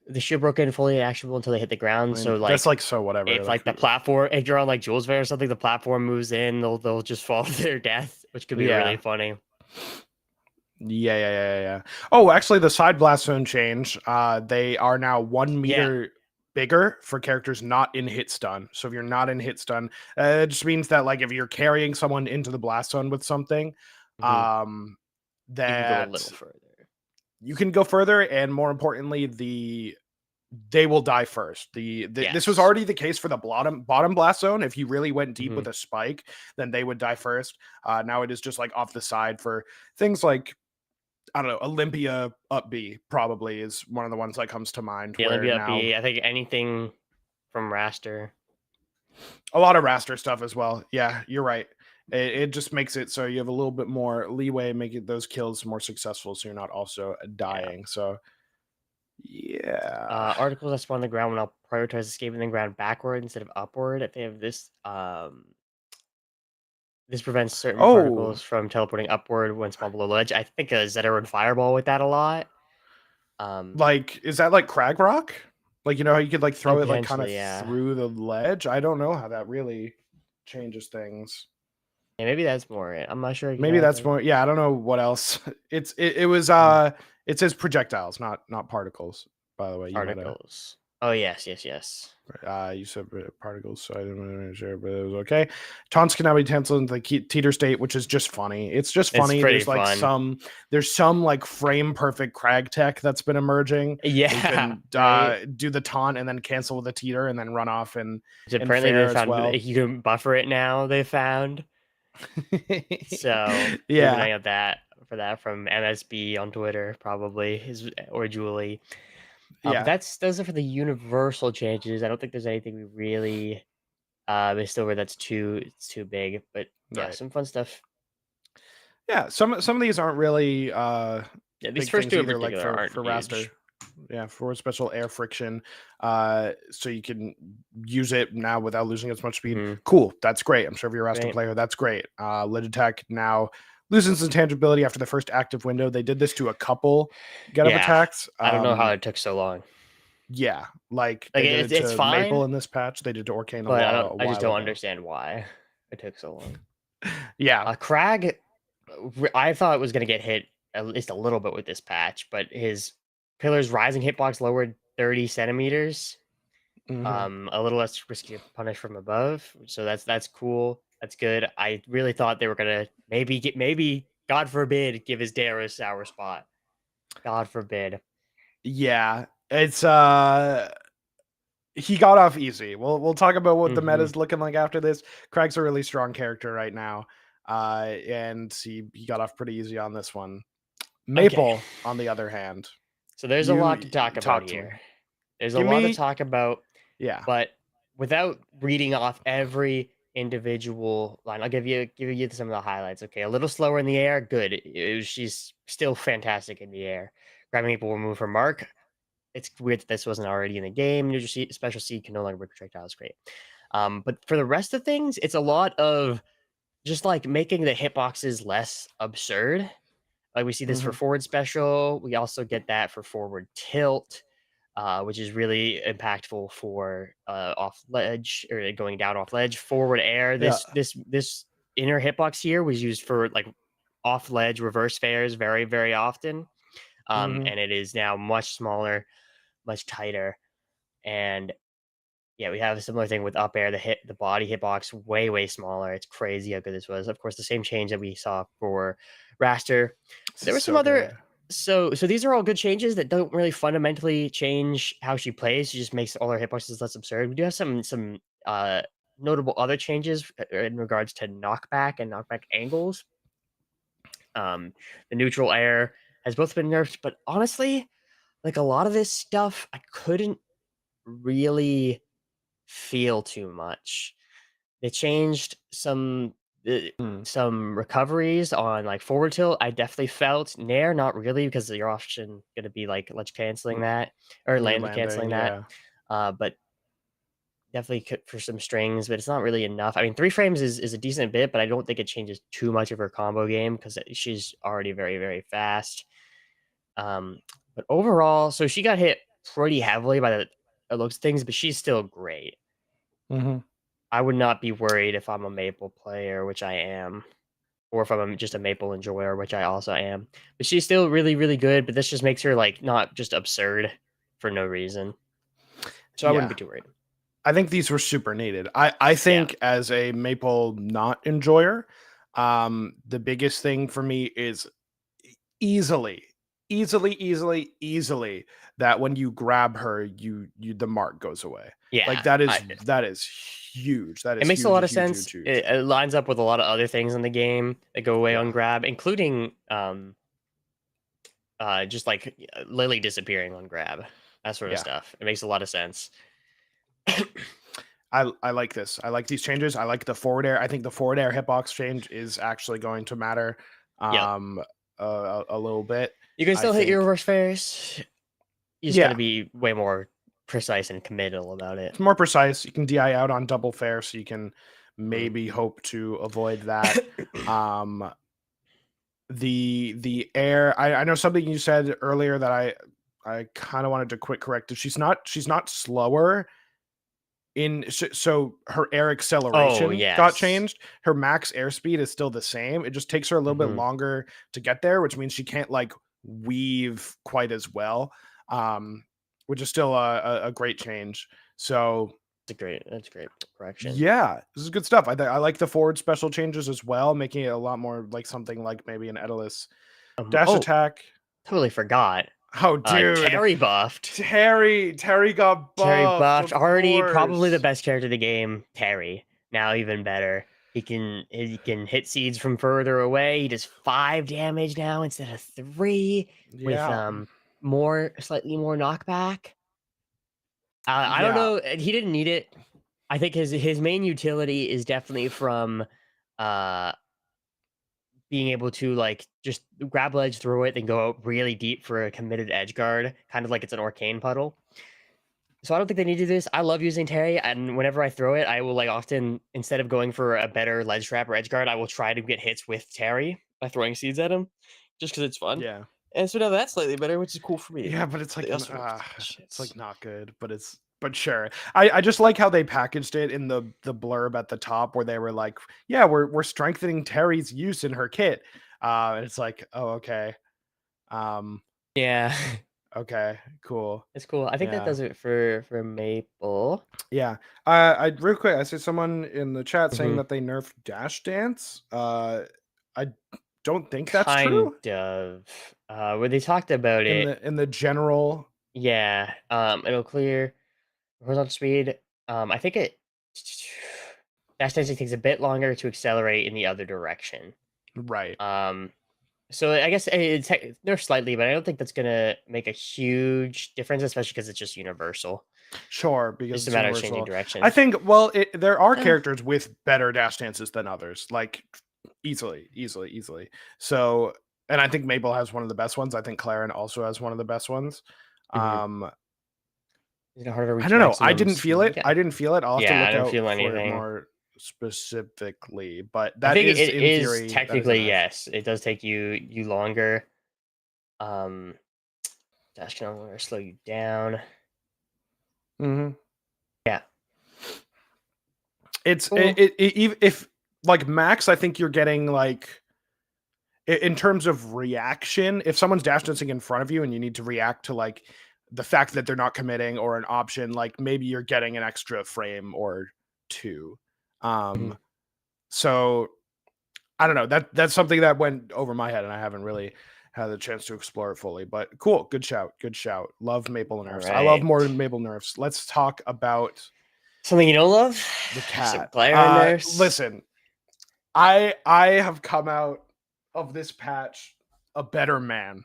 the shield broken, fully actionable until they hit the ground. I mean, so like that's like so whatever. if like the platform, if you're on like Jules Fair or something, the platform moves in, they'll just fall to their death, which could be really funny. Yeah. Oh, actually, the side blast zone change. They are now 1 meter bigger for characters not in hit stun. So if you're not in hit stun, it just means that like if you're carrying someone into the blast zone with something, that you can go a little further. You can go further, and more importantly, they will die first. This was already the case for the bottom blast zone. If you really went deep with a spike, then they would die first. Now it is just like off the side for things like, I don't know, Olympia up B probably is one of the ones that comes to mind. Yeah, Olympia up B. I think anything from Raster. A lot of Raster stuff as well. Yeah, you're right. It just makes it so you have a little bit more leeway, making those kills more successful, so you're not also dying. So yeah. Articles that spawn on the ground will now prioritize escaping the ground backward instead of upward. If they have this, this prevents certain particles from teleporting upward when spawned below ledge. I think a Zetter and Fireball with that a lot. Like, is that like Crag Rock? Like, you know how you could like throw it like kind of through the ledge? I don't know how that really changes things. Yeah, maybe that's more it. I'm not sure. Maybe that's more. Yeah, I don't know what else. It was it says projectiles, not particles, by the way. Particles. Oh yes. You said particles, so I didn't sure, but it was okay. Taunts can now be cancelled into the teeter state, which is just funny. It's just funny. There's like some like frame perfect crag tech that's been emerging. Yeah, you can do the taunt and then cancel with a teeter and then run off and apparently they found you can buffer it now. They found. So keep an eye out for that from MSB on Twitter probably or Julie. Those are for the universal changes. I don't think there's anything we really missed over that's too big, but some fun stuff. Yeah, some of these aren't really these first two in particular like aren't for huge. Raster. Yeah, for special air friction, so you can use it now without losing as much speed. Cool, that's great. I'm sure if you're a Raster player, that's great. Legitech now loses intangibility after the first active window. They did this to a couple get up attacks. I don't know how it took so long. Yeah, like they did it to fine, Maple in this patch. They did to Orcane but I just don't understand why it took so long. Yeah, Crag, I thought it was going to get hit at least a little bit with this patch, but his Pillar's rising hitbox lowered 30 centimeters. A little less risky to punish from above. So that's cool. That's good. I really thought they were gonna maybe God forbid give his Dare a sour spot. God forbid. Yeah, it's he got off easy. We'll talk about what the meta's looking like after this. Crag's a really strong character right now. And he got off pretty easy on this one. Maple, on the other hand. So there's a lot to talk about here. There's a lot to talk about. Yeah. But without reading off every individual line, I'll give you some of the highlights. Okay, a little slower in the air, good. She's still fantastic in the air. Grabbing people will move her mark. It's weird that this wasn't already in the game. Neutral special seed can no longer break projectiles. Great. But for the rest of things, it's a lot of just like making the hitboxes less absurd. Like we see this for forward special. We also get that for forward tilt, which is really impactful for off ledge or going down off ledge. Forward air. This inner hitbox here was used for like off ledge reverse fares very, very often. And it is now much smaller, much tighter. And yeah, we have a similar thing with up air. The body hitbox way smaller. It's crazy how good this was. Of course, the same change that we saw for Raster. There were some other. So these are all good changes that don't really fundamentally change how she plays. She just makes all her hitboxes less absurd. We do have some notable other changes in regards to knockback and knockback angles. The neutral air has both been nerfed, but honestly, like a lot of this stuff, I couldn't really feel too much. They changed some recoveries on like forward tilt. I definitely felt Nair, not really, because you're often going to be like ledge canceling that or landing canceling that. But definitely for some strings, but it's not really enough. I mean, 3 frames is a decent bit, but I don't think it changes too much of her combo game because she's already very, very fast. But overall, so she got hit pretty heavily by the looks of things, but she's still great. Mm-hmm. I would not be worried if I'm a Maple player, which I am, or if I'm just a Maple enjoyer, which I also am. But she's still really, really good. But this just makes her like not just absurd for no reason. So I wouldn't be too worried. I think these were super needed. I think as a Maple not enjoyer, the biggest thing for me is easily that when you grab her, you the mark goes away. Yeah, Like that is huge. That is it makes a huge, lot of huge, sense. huge, huge. It lines up with a lot of other things in the game that go away on grab, including just like Lily disappearing on grab, that sort of stuff. It makes a lot of sense. I like this. I like these changes. I like the forward air. I think the forward air hitbox change is actually going to matter a little bit. You can still hit your reverse fairs. You just got to be way more precise and committal about it. It's more precise. You can DI out on double fair, so you can maybe hope to avoid that. The air. I know something you said earlier that I kind of wanted to quick correct. She's not slower. So her air acceleration got changed. Her max airspeed is still the same. It just takes her a little bit longer to get there, which means she can't like weave quite as well. Which is still a great change. So that's great correction. Yeah, this is good stuff. I like the forward special changes as well, making it a lot more like something like maybe an Edalus dash attack. Totally forgot. Oh, dude. Terry buffed. Terry got buffed. Terry buffed. Already probably the best character in the game, Terry. Now even better. He can hit seeds from further away. He does 5 damage now instead of 3 with slightly more knockback. I don't know. He didn't need it. I think his main utility is definitely from being able to like just grab ledge, throw it, and go out really deep for a committed edge guard, kind of like it's an arcane puddle. So I don't think they need to do this. I love using Terry, and whenever I throw it, I will like often, instead of going for a better ledge trap or edge guard, I will try to get hits with Terry by throwing seeds at him, just because it's fun. Yeah. And so now that's slightly better, which is cool for me. Yeah, but it's like it's like not good, but sure. I just like how they packaged it in the blurb at the top where they were like, yeah, we're strengthening Terry's use in her kit. And it's like, oh, okay. Yeah. Okay, cool. It's cool. I think that does it for Maple. Yeah. I real quick, I see someone in the chat saying that they nerfed Dash Dance. I don't think that's true. Kind of. When they talked about it in the general. Yeah. It'll clear horizontal speed. I think dash dancing takes a bit longer to accelerate in the other direction. Right. So I guess it's nerfed slightly, but I don't think that's gonna make a huge difference, especially because it's just universal. Sure, because it's a matter of changing direction. I think there are characters with better dash dances than others, like easily. So, and I think Maple has one of the best ones. I think Claren also has one of the best ones. Is it harder to I don't know. I didn't feel it. I'll have to look out for it more specifically, but that is in theory technically yes. It does take you longer. Dash can only slow you down. Yeah. It's if like max, I think you're getting like in terms of reaction, if someone's dash dancing in front of you and you need to react to like the fact that they're not committing or an option, like maybe you're getting an extra frame or 2. So I don't know, that's something that went over my head and I haven't really had the chance to explore it fully, but cool. Good shout. Love Maple nerfs. Right. I love more Maple nerfs. Let's talk about something you don't love. The cat. Nerfs. Listen, I have come out of this patch a better man.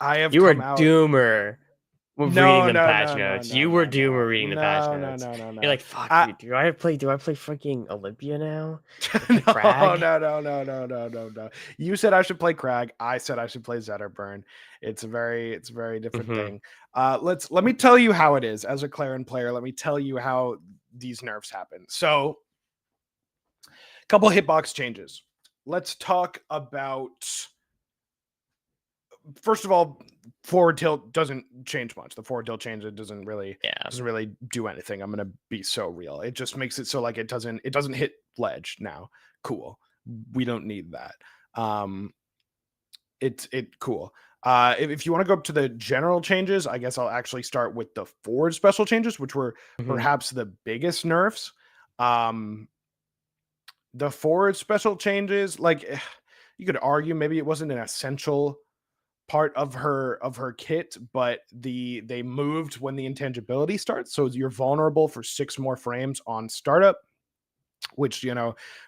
I have. You were Doomer. Reading the patch notes. You were Doomer reading the patch notes. No. You're like, fuck. Do I play freaking Olympia now? No. You said I should play Crag. I said I should play Zetterburn. It's a very different thing. Let me tell you how it is as a Claren player. Let me tell you how these nerfs happen. So, a couple hitbox changes. Let's talk about. First of all, forward tilt doesn't change much. The forward tilt change, it doesn't really Yeah. do anything. I'm gonna be so real. It just makes it so like it doesn't hit ledge now. Cool. We don't need that. It's cool. If you want to go up to the general changes, I guess I'll actually start with the forward special changes, which were perhaps the biggest nerfs. The forward special changes, like you could argue maybe it wasn't an essential part of her kit, but they moved when the intangibility starts, so you're vulnerable for 6 more frames on startup, which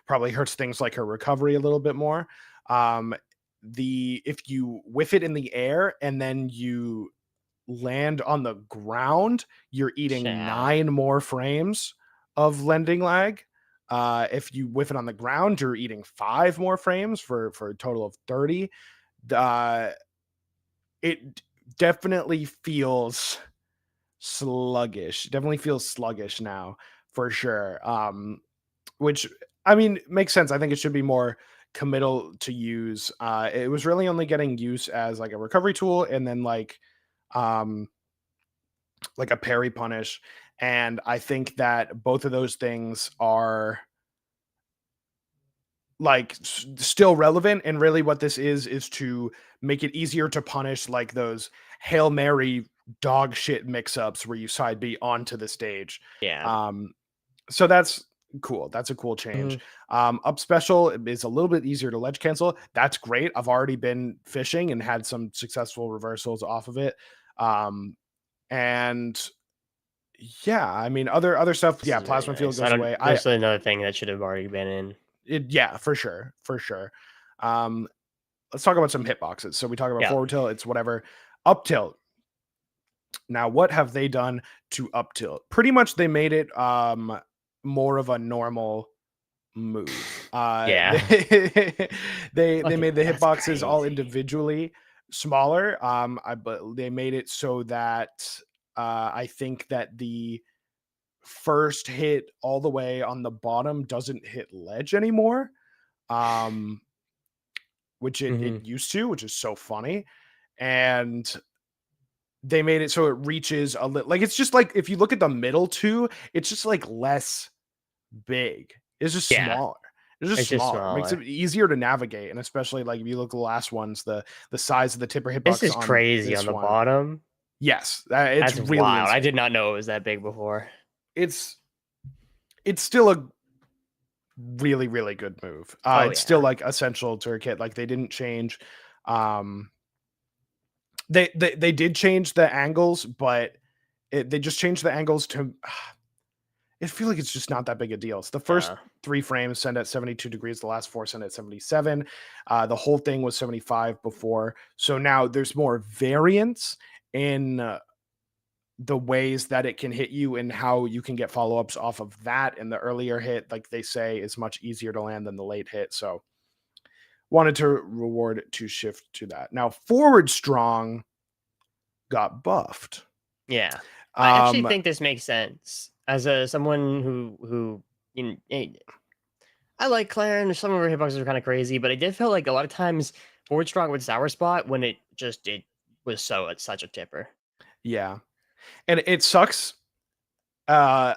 probably hurts things like her recovery a little bit more. If you whiff it in the air and then you land on the ground, you're eating 9 more frames of lending lag. If you whiff it on the ground, you're eating 5 more frames for a total of 30. It definitely feels sluggish. Definitely feels sluggish now for sure. Which I mean makes sense. I think it should be more committal to use. It was really only getting use as like a recovery tool and then like a parry punish. And I think that both of those things are like still relevant, and really what this is to make it easier to punish like those Hail Mary dog shit mix-ups where you side B onto the stage. Yeah. So that's cool. That's a cool change. Up special is a little bit easier to ledge cancel. That's great. I've already been fishing and had some successful reversals off of it. And yeah, I mean other stuff. Yeah, plasma field goes away. There's another thing that should have already been in. Yeah, for sure. Let's talk about some hitboxes. So we talk about forward tilt, it's whatever. Up tilt. Now, what have they done to up tilt? Pretty much they made it more of a normal move. Yeah. They made the That's hitboxes all crazy. individually smaller. But they made it so that I think that the first hit all the way on the bottom doesn't hit ledge anymore, which it used to, which is so funny. And they made it so it reaches a little, like it's just like if you look at the middle two, it's just like less big. It's just smaller. It's just smaller. It makes it easier to navigate, and especially like if you look at the last ones, the size of the tipper hitbox. This is crazy on the bottom. Yes, it's That's really wild. insane. I did not know it was that big before. It's still a really, really good move. It's still like essential to her kit. Like they didn't change. They did change the angles, but they just changed the angles to. I feel like it's just not that big a deal. So the first 3 frames send at 72 degrees. The last 4 send at 77. The whole thing was 75 before. So now there's more variance in the ways that it can hit you and how you can get follow-ups off of that. And the earlier hit, like they say, is much easier to land than the late hit. So wanted to reward to shift to that. Now forward strong got buffed. Yeah. I actually think this makes sense as someone who I like Claire, and some of her hitboxes are kind of crazy, but I did feel like a lot of times forward strong with sour spot when it was such a tipper. Yeah. And it sucks. I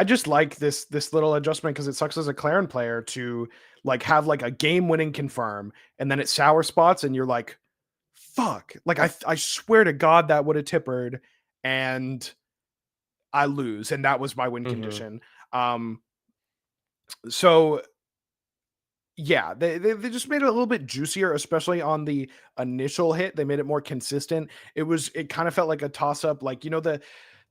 just like this little adjustment because it sucks as a Claren player to like have like a game-winning confirm and then it sour spots and you're like, fuck. Like I swear to God that would have tippered and I lose, and that was my win condition. So yeah, they just made it a little bit juicier, especially on the initial hit. They made it more consistent. It kind of felt like a toss-up, like the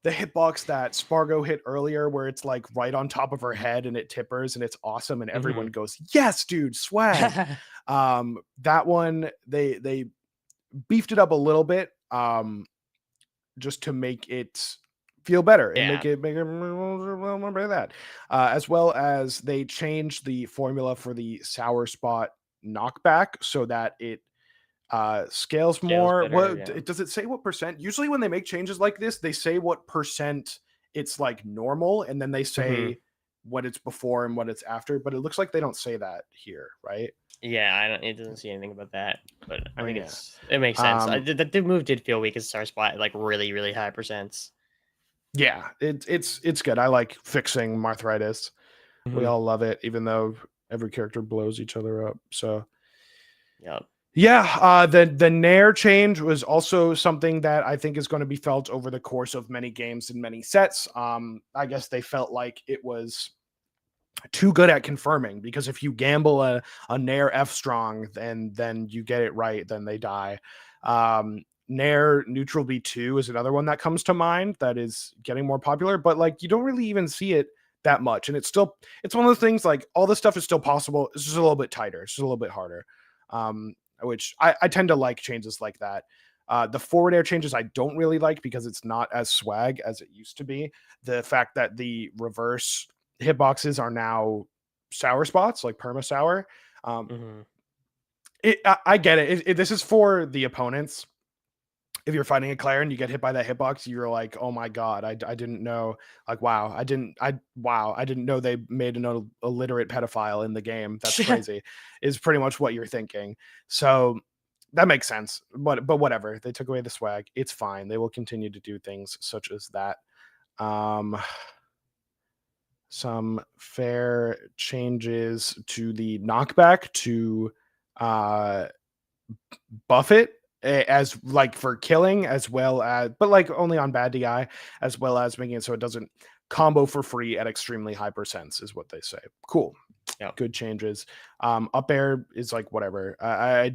hitbox that Spargo hit earlier where it's like right on top of her head and it tippers and it's awesome and everyone goes, yes, dude, swag. That one, they beefed it up a little bit just to make it feel better and make it more better that. As well as they changed the formula for the sour spot knockback so that it scales more. Does it say what percent? Usually when they make changes like this, they say what percent it's like normal, and then they say what it's before and what it's after, but it looks like they don't say that here, right? Yeah, it doesn't see anything about that, but I think Yeah. it makes sense. Um, The move did feel weak as star spot, like really, really high percents. Yeah, it's good. I like fixing Marthritis. We all love it, even though every character blows each other up. So Yep. yeah, the Nair change was also something that I think is going to be felt over the course of many games and many sets. I guess they felt like it was too good at confirming, because if you gamble a Nair F strong and then you get it right, then they die. Nair neutral B2 is another one that comes to mind that is getting more popular, but like you don't really even see it that much. And it's one of those things, like all this stuff is still possible. It's just a little bit tighter. It's just a little bit harder. Which I tend to like changes like that. The forward air changes I don't really like because it's not as swag as it used to be. The fact that the reverse hitboxes are now sour spots, like perma sour. I get it. This is for the opponents. If you're fighting a Claire and you get hit by that hitbox, you're like, oh my god, I didn't know. Like, wow, I didn't know they made an illiterate pedophile in the game. That's crazy. Is pretty much what you're thinking. So that makes sense. But whatever. They took away the swag. It's fine. They will continue to do things such as that. Some fair changes to the knockback to buff it as like for killing, as well as, but like only on bad DI, as well as making it so it doesn't combo for free at extremely high percents, is what they say. Cool. Yeah. Good changes. Up air is like whatever. I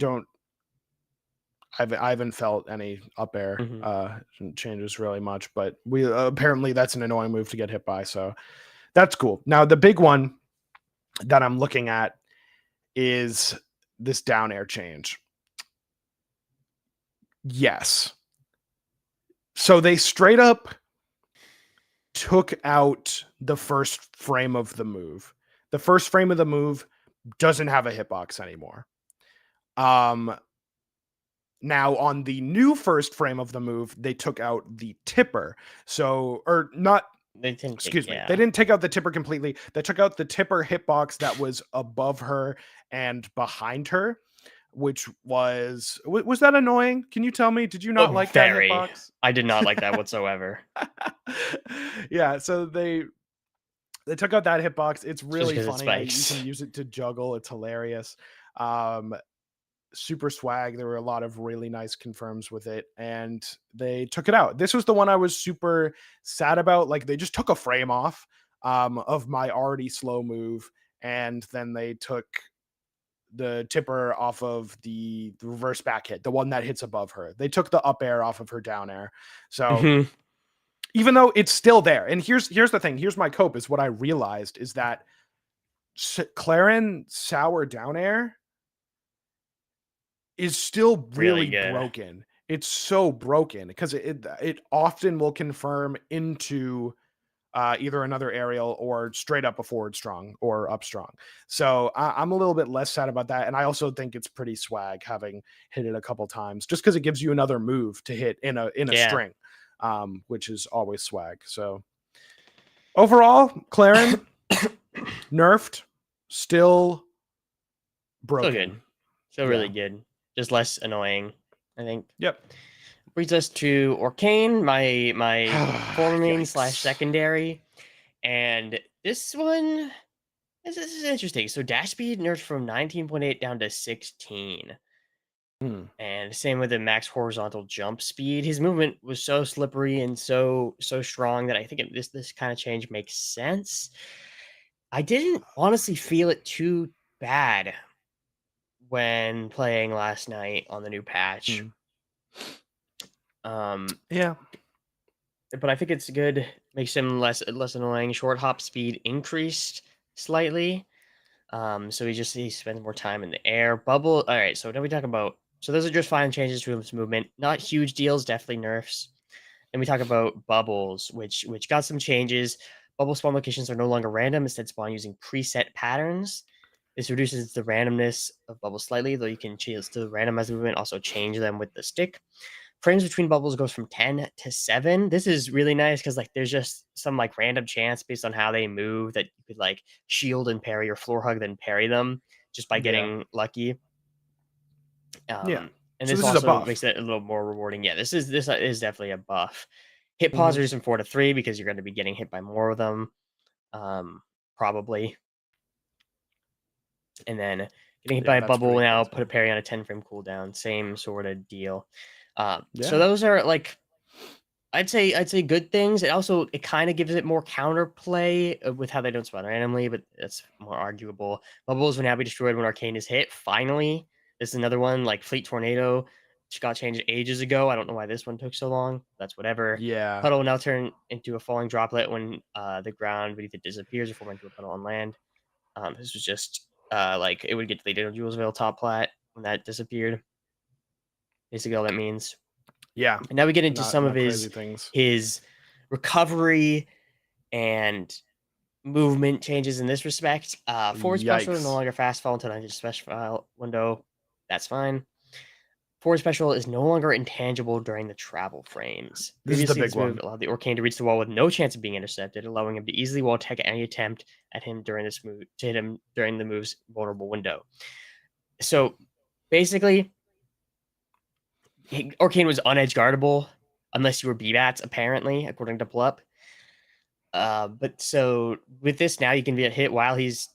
haven't felt any up air changes really much, but we apparently that's an annoying move to get hit by, so that's cool. Now the big one that I'm looking at is this down air change. Yes. So they straight up took out the first frame of the move. The first frame of the move doesn't have a hitbox anymore. Now on the new first frame of the move, they took out the tipper. So, or not, they didn't excuse me. They didn't take out the tipper completely. They took out the tipper hitbox that was above her and behind her, which was that annoying? Can you tell me? Did you not like that hitbox? I did not like that whatsoever. Yeah, so they took out that hitbox. It's really funny. You can use it to juggle. It's hilarious. Super swag. There were a lot of really nice confirms with it, and they took it out. This was the one I was super sad about. Like, they just took a frame off of my already slow move, and then they took the tipper off of the reverse back hit, the one that hits above her. They took the up air off of her down air. So even though it's still there, and here's the thing, here's my cope, is what I realized is that Claren sour down air is still really broken. It's so broken because it often will confirm into either another aerial or straight up a forward strong or up strong. So I'm a little bit less sad about that. And I also think it's pretty swag having hit it a couple times, just because it gives you another move to hit in a string, which is always swag. So overall, Claren nerfed, still broken. Still good. Still really good. Just less annoying, I think. Yep. Brings us to Orcane, my former main / secondary. And this one, this is interesting. So dash speed nerfed from 19.8 down to 16. And same with the max horizontal jump speed. His movement was so slippery and so strong that I think this kind of change makes sense. I didn't honestly feel it too bad when playing last night on the new patch. Yeah, but I think it's good. Makes him less annoying. Short hop speed increased slightly, so he spends more time in the air. Bubble. All right, so now we talk about. So those are just fine changes to his movement. Not huge deals. Definitely nerfs. And we talk about bubbles, which got some changes. Bubble spawn locations are no longer random. Instead, spawn using preset patterns. This reduces the randomness of bubbles slightly, though you can choose to randomize the movement, also change them with the stick. Frames between bubbles goes from 10 to 7. This is really nice because like there's just some like random chance based on how they move that you could like shield and parry or floor hug then parry them. just by getting lucky. Yeah. And So this this is a also buff. makes it a little more rewarding. Yeah, this is definitely a buff. Hit pause Mhm. reduce from 4 to 3 because you're going to be getting hit by more of them, probably. And then getting hit by a that's bubble pretty now, crazy. put a parry on a 10-frame cooldown, same sort of deal. Yeah. So those are like, I'd say good things. It kind of gives it more counterplay with how they don't spawn randomly, but that's more arguable. Bubbles will now be destroyed when Arcane is hit. Finally, this is another one like Fleet Tornado. Which got changed ages ago. I don't know why this one took so long. That's whatever. Yeah. Puddle will now turn into a falling droplet when the ground beneath it disappears, forming into a puddle on land. This was just like it would get deleted on Julesville top plat when that disappeared. Basically, all that means. Yeah. And now we get into Not some of crazy things. his recovery and movement changes in this respect. Forward special is no Yikes. longer fast fall until the special file window. That's fine. Forward special is no longer intangible during the travel frames. This is the Previously, big this move one. allowed the Orcane to reach the wall with no chance of being intercepted, allowing him to easily wall tech any attempt at him during this move to hit him during the move's vulnerable window. So basically, Orcane was unedge guardable unless you were B-Bats, apparently, according to Plup. But so with this now, you can be hit while he's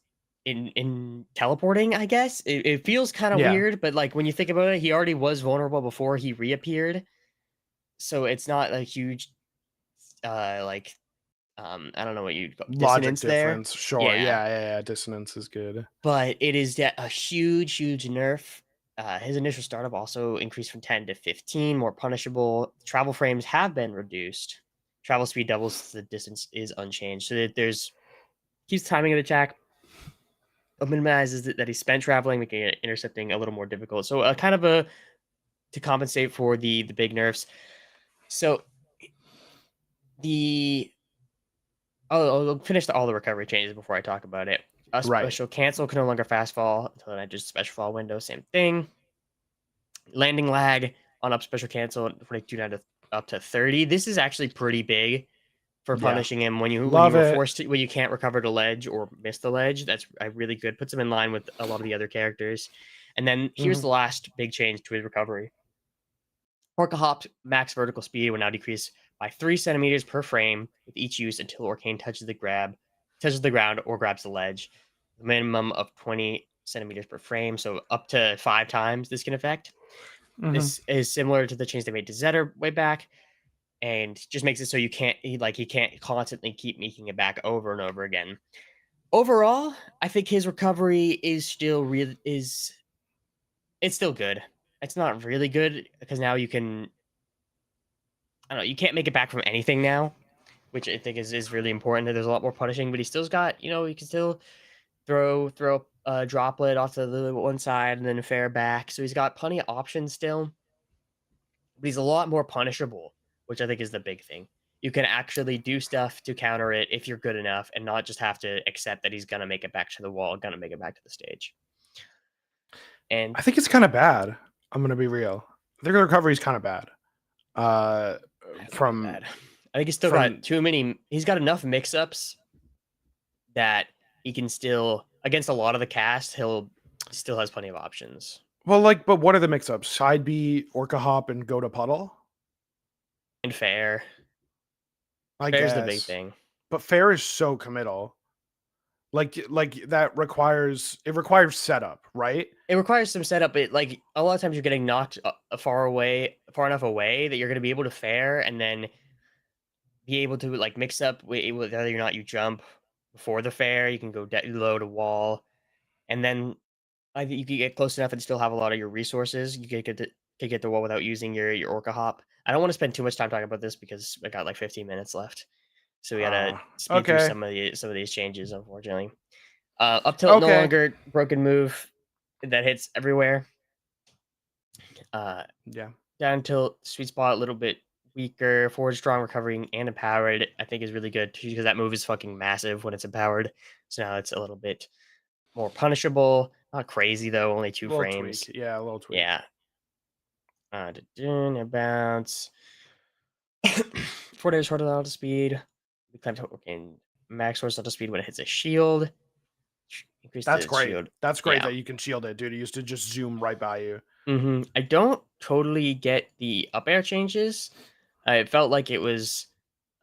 in teleporting, I guess. It feels kind of weird, but like when you think about it, he already was vulnerable before he reappeared. So it's not a huge like I don't know what you'd call Logic dissonance there. difference. Sure. Yeah. Dissonance is good. But it is a huge nerf. His initial startup also increased from 10 to 15, more punishable. Travel frames have been reduced. Travel speed doubles, the distance is unchanged. So that there's keeps timing of the attack, minimizes that he's spent traveling, making intercepting a little more difficult. So kind of to compensate for the big nerfs. So I'll finish all the recovery changes before I talk about it. A special cancel can no longer fast fall until it enters the special fall window. Same thing. Landing lag on up special cancel 42 down to up to 30. This is actually pretty big for punishing him when you were forced to when you can't recover the ledge or miss the ledge. That's really good. Puts him in line with a lot of the other characters. And then here's the last big change to his recovery. Orca Hop's max vertical speed will now decrease by 3 centimeters per frame with each use until Orcane touches the ground or grabs the ledge. The minimum of 20 centimeters per frame, so up to 5 times this can affect. This is similar to the change they made to Zetter way back, and just makes it so he can't constantly keep making it back over and over again. Overall, I think his recovery is still it's still good. It's not really good because now you can, I don't know, you can't make it back from anything now, which I think is really important. There's a lot more punishing, but he still's got, you can still throw a droplet off to the one side and then a fair back. So he's got plenty of options still, but he's a lot more punishable, which I think is the big thing. You can actually do stuff to counter it if you're good enough and not just have to accept that he's going to make it back to the wall, going to make it back to the stage. And I think it's kind of bad. I'm going to be real. I think the recovery is kind of bad. I think he's still got too many. He's got enough mix-ups that he can still, against a lot of the cast, still has plenty of options. Well, but what are the mix-ups? Side B, Orca Hop, and go to puddle? And fair. Fair's the big thing. But fair is so committal. Like that requires setup, right? It requires some setup. But like a lot of times you're getting knocked far enough away that you're going to be able to fair and then be able to like mix up whether or not you jump before the fair. You can go low to wall, and then I think you can get close enough and still have a lot of your resources. You can get the wall without using your Orca Hop. I don't want to spend too much time talking about this because I got like 15 minutes left. So we gotta speed through some of these changes, unfortunately. Up tilt no longer broken move that hits everywhere. Down tilt sweet spot a little bit weaker. Forward strong recovery and empowered I think is really good because that move is fucking massive when it's empowered. So now it's a little bit more punishable. Not crazy though, only 2 frames. Tweak. Yeah, a little tweak. Yeah. Bounce. 4 days shorter than auto speed. We climb to max horizontal speed when it hits a shield. Increase That's the great. shield. That's great Yeah. that you can shield it, dude. It used to just zoom right by you. I don't totally get the up air changes. It felt like it was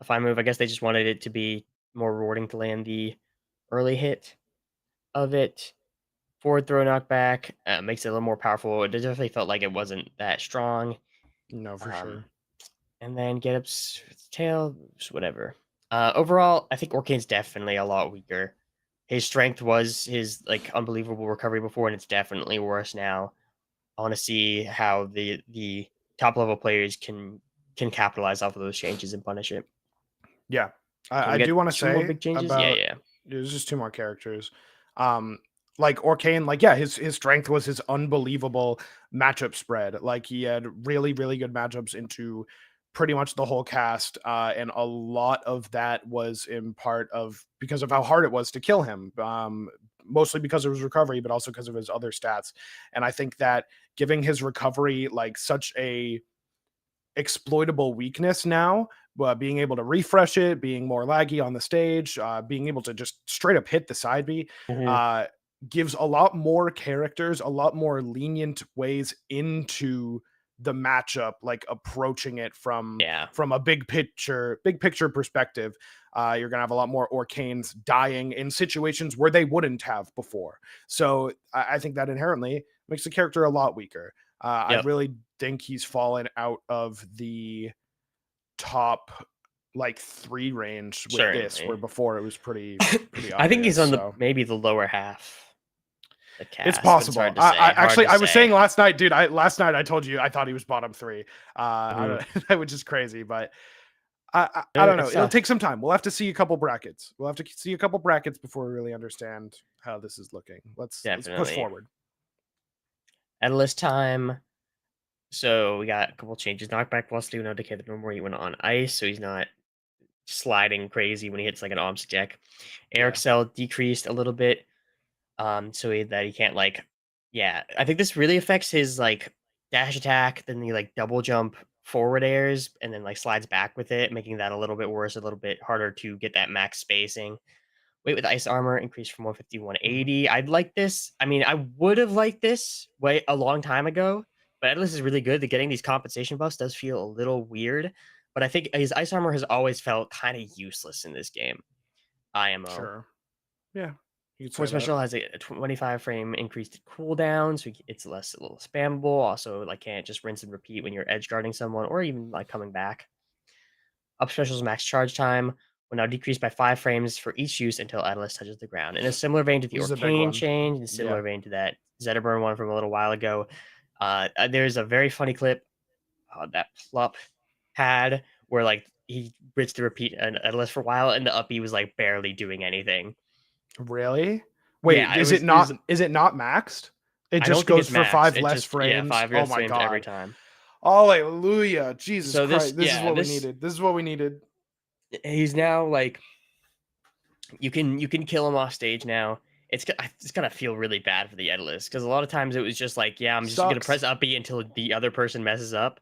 a fine move. I guess they just wanted it to be more rewarding to land the early hit of it. Forward throw knockback makes it a little more powerful. It definitely felt like it wasn't that strong. No, for sure. And then get up's tail, just whatever. Overall, I think Orcane's definitely a lot weaker. His strength was his like unbelievable recovery before, and it's definitely worse now. I want to see how the top level players can capitalize off of those changes and punish it. Yeah. Okay, I we do got want to 2 more say big changes. about Yeah. there's just 2 more characters. Like Orcane, like yeah, his strength was his unbelievable matchup spread. Like he had really, really good matchups into pretty much the whole cast. And a lot of that was in part of because of how hard it was to kill him. Mostly because of his recovery, but also because of his other stats. And I think that giving his recovery like such a exploitable weakness now, being able to refresh it, being more laggy on the stage, being able to just straight up hit the side B, Mhm. gives a lot more characters, a lot more lenient ways into the matchup, like approaching it from Yeah. a big picture perspective. You're gonna have a lot more Orcanes dying in situations where they wouldn't have before. So I think that inherently makes the character a lot weaker. I Yep. really think he's fallen out of the top like 3 range with this, Certainly. where before it was pretty I think he's obvious, on so. maybe the lower half. The cast, It's but possible. hard to I say. Hard actually to I was say. saying last night, dude. Last night I told you I thought he was bottom 3. I don't, which is crazy, but I don't know. It's It'll tough. take some time. We'll have to see a couple brackets. We'll have to see a couple brackets before we really understand how this is looking. Let's push Definitely. forward. Endless time. So we got a couple changes. Knockback velocity when decay the normal he went on ice, so he's not sliding crazy when he hits like an object. Air Yeah. excel decreased a little bit. So that he can't like I think this really affects his like dash attack, then the like double jump forward airs, and then like slides back with it, making that a little bit worse, a little bit harder to get that max spacing. Weight with ice armor increased from 150 to 180. I'd like this. I mean, I would have liked this way a long time ago, but Atlas is really good. That getting these compensation buffs does feel a little weird, but I think his ice armor has always felt kind of useless in this game. IMO. Sure. Yeah. Force Special has a 25 frame increased cooldown, so it's less a little spammable. Also, like can't just rinse and repeat when you're edge guarding someone or even like coming back. Up Special's max charge time will now decrease by 5 frames for each use until Atlas touches the ground. In a similar vein to the This is a big Arcane one. change, in a similar vein to that Zetaburn one from a little while ago, there's a very funny clip that Plup had where like he rinsed to repeat an Atlas for a while, and the uppy was like barely doing anything. Really? Wait, Yeah, is it not maxed? It I just don't think goes it's for maxed. 5 It less just frames. 5 Oh less my frames every god. time. Hallelujah. Jesus So Christ. This is what we this needed. This is what we needed. he's now like you can kill him off stage now. It's gonna feel really bad for the Edalist because a lot of times it was just like, yeah, I'm just gonna press up B until the other person messes up.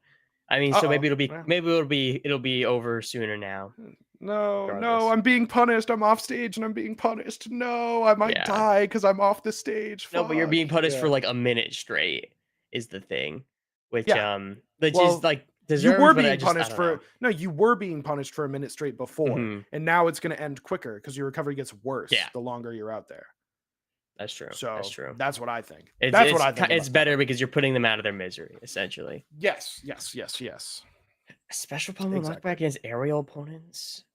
I mean, so maybe it'll be over sooner now. No, regardless. I'm being punished. I'm off stage and I'm being punished. No, I might die because I'm off the stage. No, but you're being Fuck. punished for like a minute straight is the thing, which Yeah. which Well, is like you deserved. were But I being just I punished don't for know. no, you were being punished for a minute straight before, and now it's going to end quicker because your recovery gets worse the longer you're out there. That's true. So that's true. That's what I think. That's what I think. It's better because you're putting them out of their misery, essentially. Yes. Special pummel knockback against aerial opponents.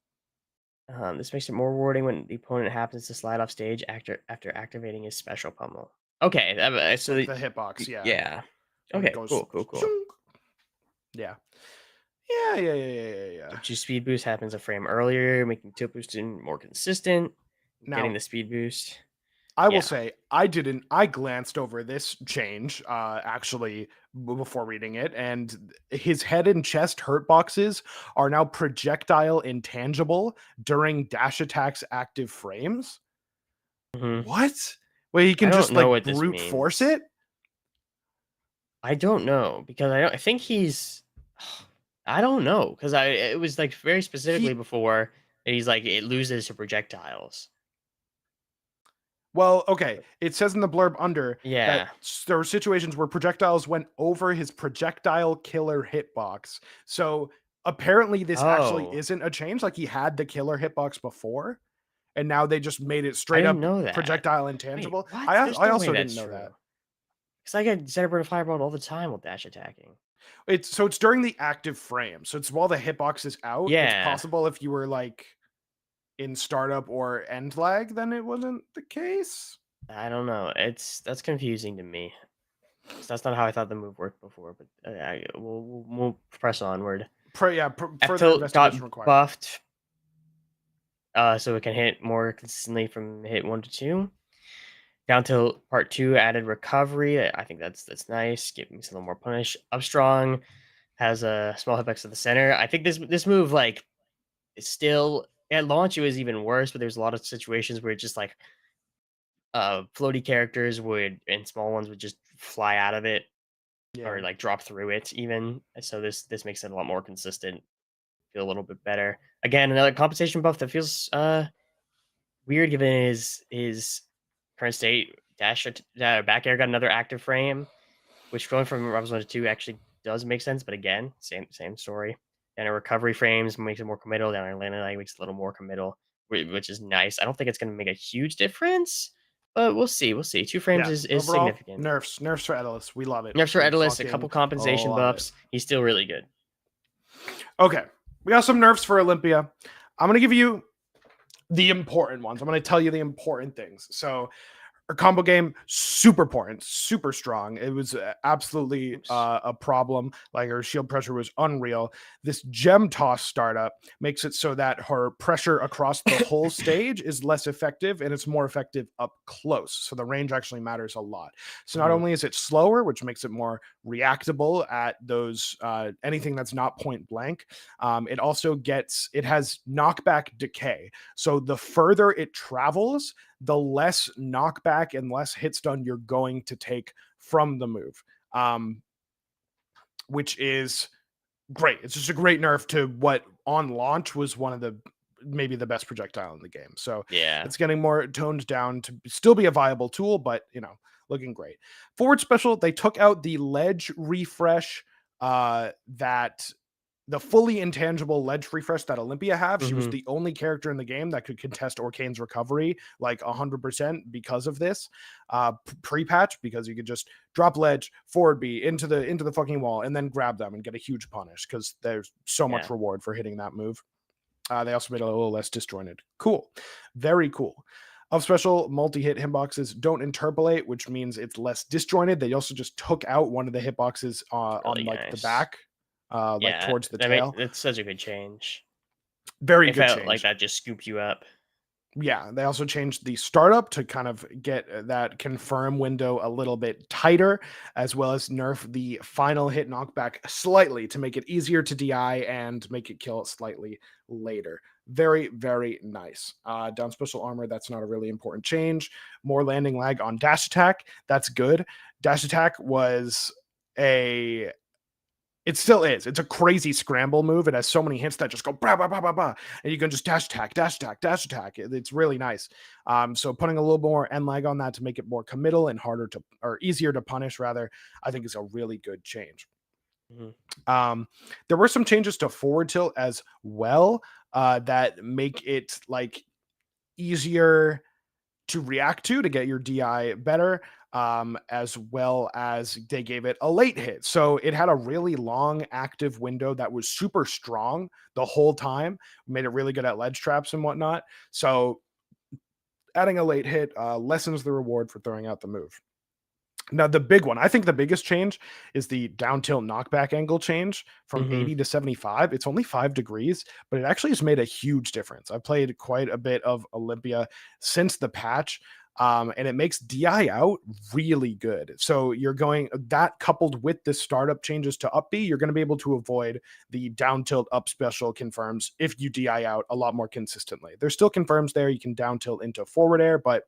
This makes it more rewarding when the opponent happens to slide off stage after activating his special pummel. Okay, so like the hitbox, yeah. Okay, cool. Yeah. The speed boost happens a frame earlier, making tilt boosting more consistent. Getting the speed boost. I will say I glanced over this change actually before reading it, and his head and chest hurt boxes are now projectile intangible during dash attacks active frames. What? Wait, he can just like brute force it? I don't know because I think he's I don't know because it was like very specifically before that he's like it loses to projectiles. Well, okay. It says in the blurb under Yeah. that there were situations where projectiles went over his projectile killer hitbox. So apparently this actually Oh, isn't a change. Like he had the killer hitbox before, and now they just made it I straight didn't up know that. projectile Wait, intangible. what? I There's no way also that's didn't know true. that. Because I get Zenobert and Fireball all the time with dash attacking. It's during the active frame. So it's while the hitbox is out. It's Yeah. possible if you were like in startup or end lag, then it wasn't the case. I don't know. That's confusing to me. 'Cause that's not how I thought the move worked before. But we'll press onward. Further F-Tilt investigation got required. buffed, so it can hit more consistently from hit 1 to 2. Down tilt part 2 added recovery. I think that's nice. Giving me a little more punish. Up strong has a small hitbox to the center. I think this move like is still at launch it was even worse, but there's a lot of situations where it's just like floaty characters would and small ones would just fly out of it or like drop through it even. So this makes it a lot more consistent, feel a little bit better. Again, another compensation buff that feels weird given his current state. Back air got another active frame, which going from Rivals 1 to 2 actually does make sense, but again, same story. And a recovery frames makes it more committal. Down air landing lag makes it a little more committal, which is nice. I don't think it's going to make a huge difference, but we'll see. We'll see. 2 frames is overall, significant. Nerfs for Edelus. We love it. Nerfs for We Edelus, a fucking couple compensation love buffs. it. He's still really good. Okay, we got some nerfs for Olympia. I'm going to give you the important ones. I'm going to tell you the important things. So her combo game, super important, super strong. It was absolutely a problem. Like her shield pressure was unreal. This gem toss startup makes it so that her pressure across the whole stage is less effective and it's more effective up close. So the range actually matters a lot. So not only is it slower, which makes it more reactable at those anything that's not point blank, it also has knockback decay. So the further it travels, the less knockback and less hit stun you're going to take from the move, which is great. It's just a great nerf to what on launch was one of maybe the best projectile in the game. So yeah, it's getting more toned down to still be a viable tool, but looking great. Forward special, they took out the ledge refresh that the fully intangible ledge refresh that Olympia have. She was the only character in the game that could contest Orcane's recovery like 100% because of this pre-patch, because you could just drop ledge, forward B into the fucking wall and then grab them and get a huge punish because there's so much reward for hitting that move. They also made it a little less disjointed. Cool. Very cool. Of special, multi-hit hitboxes don't interpolate, which means it's less disjointed. They also just took out one of the hitboxes on like the back. Like towards the tail. It's such a good change. Very it good felt change. like that just scooped you up. Yeah, they also changed the startup to kind of get that confirm window a little bit tighter, as well as nerf the final hit knockback slightly to make it easier to DI and make it kill slightly later. Very, very nice. Down special armor, that's not a really important change. More landing lag on dash attack, that's good. Dash attack was it still is. It's a crazy scramble move. It has so many hits that just go bah, bah, bah, bah, bah, and you can just dash attack. It's really nice. So putting a little more end lag on that to make it more committal and easier to punish rather, I think is a really good change. There were some changes to forward tilt as well that make it like easier to react to get your DI better, as well as they gave it a late hit. So it had a really long active window that was super strong the whole time, made it really good at ledge traps and whatnot. So adding a late hit lessens the reward for throwing out the move. Now, the big one, I think the biggest change is the down tilt knockback angle change from 80 to 75. It's only 5 degrees, but it actually has made a huge difference. I've played quite a bit of Olympia since the patch, and it makes DI out really good. So you're going that coupled with the startup changes to up B, you're going to be able to avoid the down tilt up special confirms if you DI out a lot more consistently. There's still confirms there. You can down tilt into forward air, but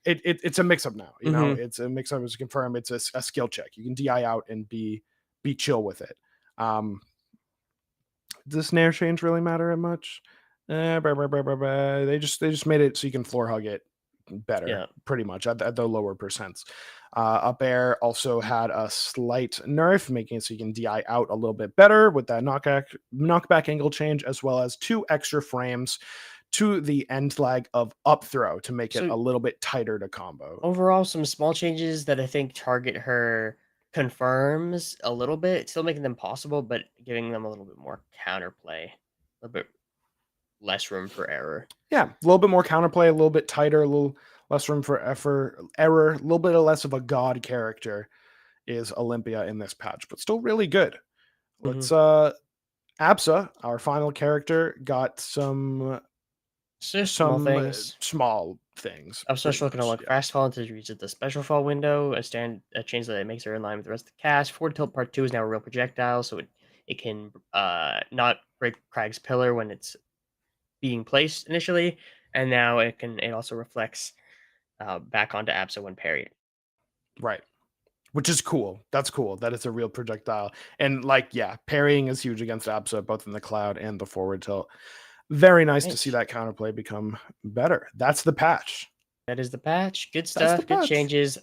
it's a mix up now. It's a mix up. As confirm, it's a skill check. You can DI out and be chill with it. Does snare change really matter much? They just made it so you can floor hug it better, pretty much at the lower percents. Up air also had a slight nerf, making it so you can DI out a little bit better with that knockback angle change, as well as 2 extra frames to the end lag of up throw to make it a little bit tighter to combo. Overall, some small changes that I think target her confirms a little bit, still making them possible, but giving them a little bit more counterplay, a little bit less room for error. Yeah, a little bit more counterplay, a little bit tighter, a little less room for error, a little bit less of a god character is Olympia in this patch, but still really good. Let's Absa, our final character, got some small things. Small things. I'm special looking to look fast fall to reset the special fall window, a change that makes her in line with the rest of the cast. Forward tilt part 2 is now a real projectile, so it can not break Crag's pillar when it's being placed initially, and now it also reflects back onto Absa when parried. Right. Which is cool. That's cool. That is a real projectile. And parrying is huge against Absa, both in the cloud and the forward tilt. Very nice to see that counterplay become better. That's the patch. That is the patch. Good stuff. Good changes.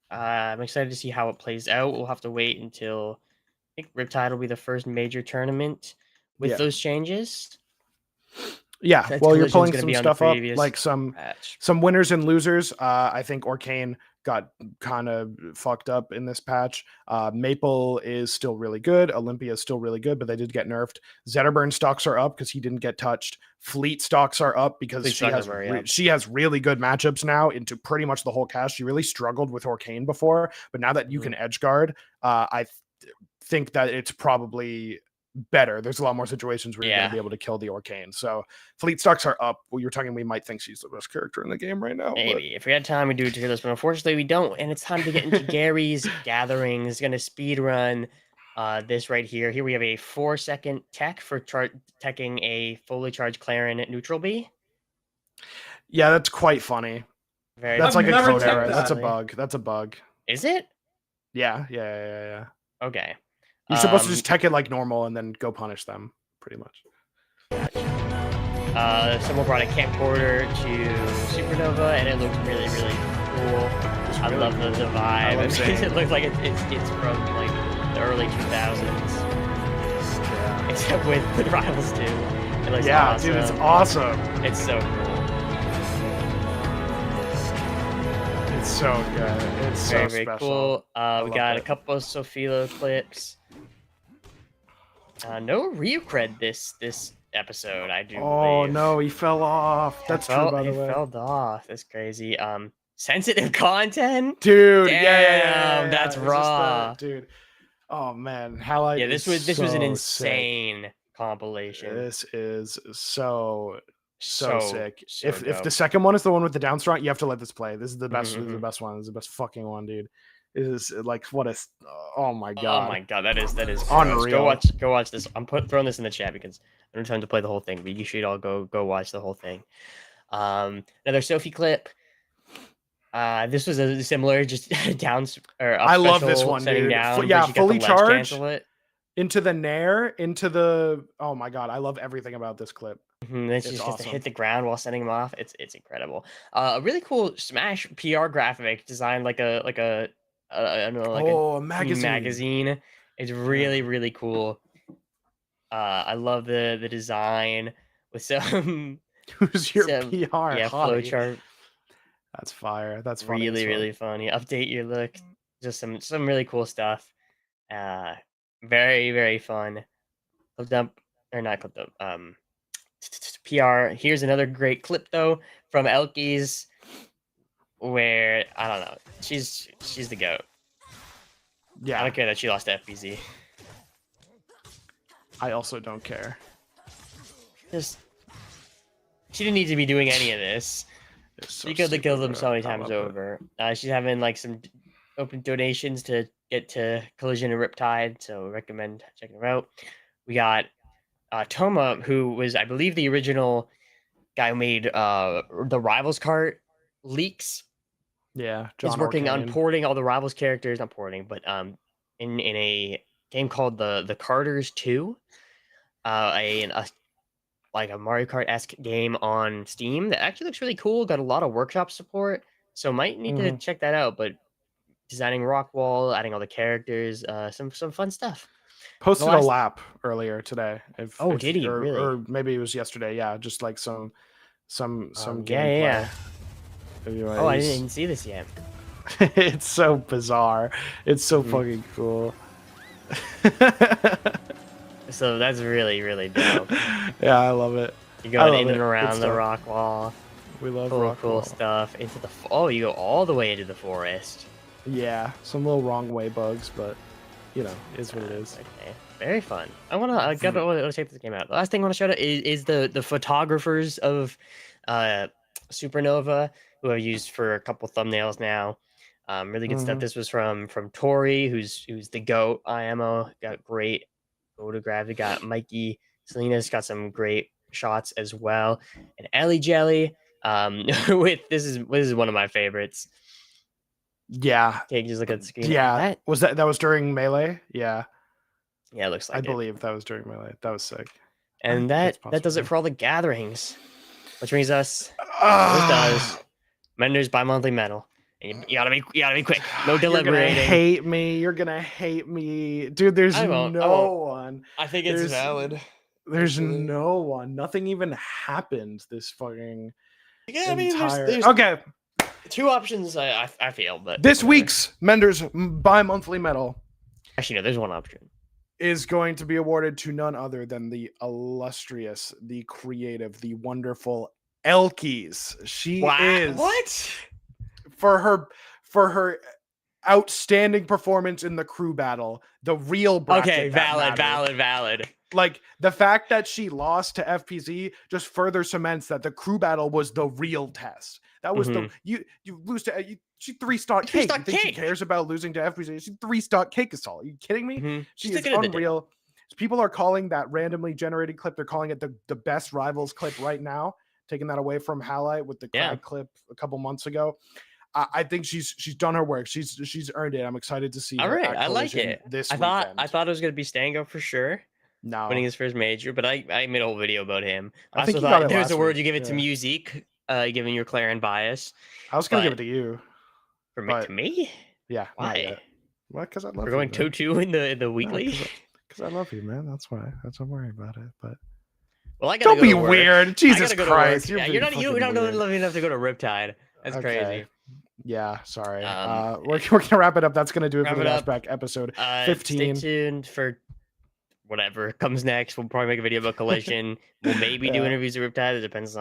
I'm excited to see how it plays out. We'll have to wait until I think Riptide will be the first major tournament with those changes. Yeah, well, you're pulling some stuff up, like some winners and losers. I think Orcane got kind of fucked up in this patch. Maple is still really good. Olympia is still really good, but they did get nerfed. Zetterburn stocks are up because he didn't get touched. Fleet stocks are up because she has really good matchups now into pretty much the whole cast. She really struggled with Orcane before, but now that you can edge guard, I think that it's probably better. There's a lot more situations where you're going to be able to kill the Orcane. So Fleet stocks are up. Well, you're talking, we might think she's the best character in the game right now. Maybe. If we had time, we'd do it to this, but unfortunately we don't. And it's time to get into Gary's Gatherings. Going to speed run this right here. Here we have a 4-second tech for teching a fully charged Clarin neutral B. Yeah, that's quite funny. That's like a code error. That's a bug. That's a bug. Is it? Yeah. Okay. You're supposed to just tech it like normal and then go punish them, pretty much. Someone brought a camcorder to Supernova, and it looked really, really cool. I love the vibe. It looks like it's from like the early 2000s. Yeah. Except with Rivals 2. It looks awesome. Dude, it's awesome. It's so cool. It's so good. It's so very special. Cool. We got a couple of Sophilo clips. No Ryu cred this episode, I do believe. No, he fell off. That's true, by the way. He fell off. That's crazy. Sensitive content? Dude, damn, that's raw. Dude. Oh man, this was an insane compilation. This is so sick. If the second one is the one with the down strong, you have to let this play. This is the best. This is the best one. This is the best fucking one, dude. It is like oh my god. Oh my god, that is unreal. Go watch this. I'm throwing this in the chat because I don't have time to play the whole thing, but you should all go watch the whole thing. Another Sophie clip. This was a similar just down or I love this one, dude. Down, fully charged into the nair, into the oh my god, I love everything about this clip. Then she just gets to hit the ground while sending him off. It's incredible. A really cool Smash PR graphic designed like a I don't know, like a magazine. It's really, really cool. I love the design with some who's your PR? Yeah, flowchart. That's fire. That's funny. Really funny. Update your look. Just some really cool stuff. Very, very fun. Clip dump or not clip dump. PR. Here's another great clip though from Elkies, where I don't know. She's the GOAT. Yeah. I don't care that she lost to FBZ. I also don't care. She didn't need to be doing any of this. She could have killed them so many times over. She's having like some open donations to get to Collision and Riptide, so recommend checking her out. We got Toma, who was, I believe, the original guy who made the Rivals cart leaks. Yeah, He's working on porting all the Rivals characters, not porting, but in a game called the Carters 2, a like a Mario Kart-esque game on Steam that actually looks really cool. Got a lot of workshop support, so might need to check that out. But designing Rockwall, adding all the characters, some fun stuff. Posted a last- lap earlier today. Did he really? Or maybe it was yesterday. Yeah, just like some gameplay. Yeah. Anyways, Oh, I didn't see this yet. it's so bizarre. It's so fucking cool. So that's really, really dope. Yeah, I love it. You go in and around the rock wall. We love cool stuff. Into the you go all the way into the forest. Yeah, some little wrong way bugs, but you know, is what it is. Okay, very fun. I gotta check this game out. The last thing I want to shout out is the photographers of Supernova, who I've used for a couple thumbnails now. Really good stuff. This was from Tori, who's the GOAT IMO. Got great photography. Got Mikey Salinas got some great shots as well. And Ellie Jelly, with this is one of my favorites. Yeah. Okay, just look at the screen. Yeah. That was during Melee? Yeah. Yeah, it looks like I believe that was during Melee. That was sick. And that does it for all the gatherings. Which brings us does Mender's bi-monthly medal. And you gotta be quick. No deliberating. You're gonna hate me. Dude, there's no one. I think it's valid. There's no one. Nothing even happened this fucking there's okay. Two options I feel, but this week's Mender's bi-monthly medal. Actually, no, there's one option. Is going to be awarded to none other than the illustrious, the creative, the wonderful Elkies. She is what? For her outstanding performance in the crew battle, the real bracket. Okay, valid. Like the fact that she lost to FPZ just further cements that the crew battle was the real test. That was the you lose to she 3-stock cake. You think she cares about losing to FPZ? She 3-stock cake assault. Are you kidding me? She is unreal. People are calling that randomly generated clip. They're calling it the best Rivals clip right now, taking that away from Halite with the Crag clip a couple months ago. I think she's done her work. She's earned it. I'm excited to see. All right, I like it. This I thought it was gonna be Stango for sure. No, winning his first major, but I made a whole video about him. I also thought there's a word you give it to music, given your Clarion bias. I was gonna give it to you. To me? Yeah. Why? Well, because I love. We're going 2-2 in the weekly. Because I love you, man. That's why. Don't worry about it. But well, I don't be weird. Jesus Christ! You're not loving enough to go to Riptide. That's crazy. Yeah, sorry. We're gonna wrap it up. That's gonna do it for the DashBack episode 15. Stay tuned for whatever comes next. We'll probably make a video about Collision. We'll maybe do interviews with Riptide. It depends on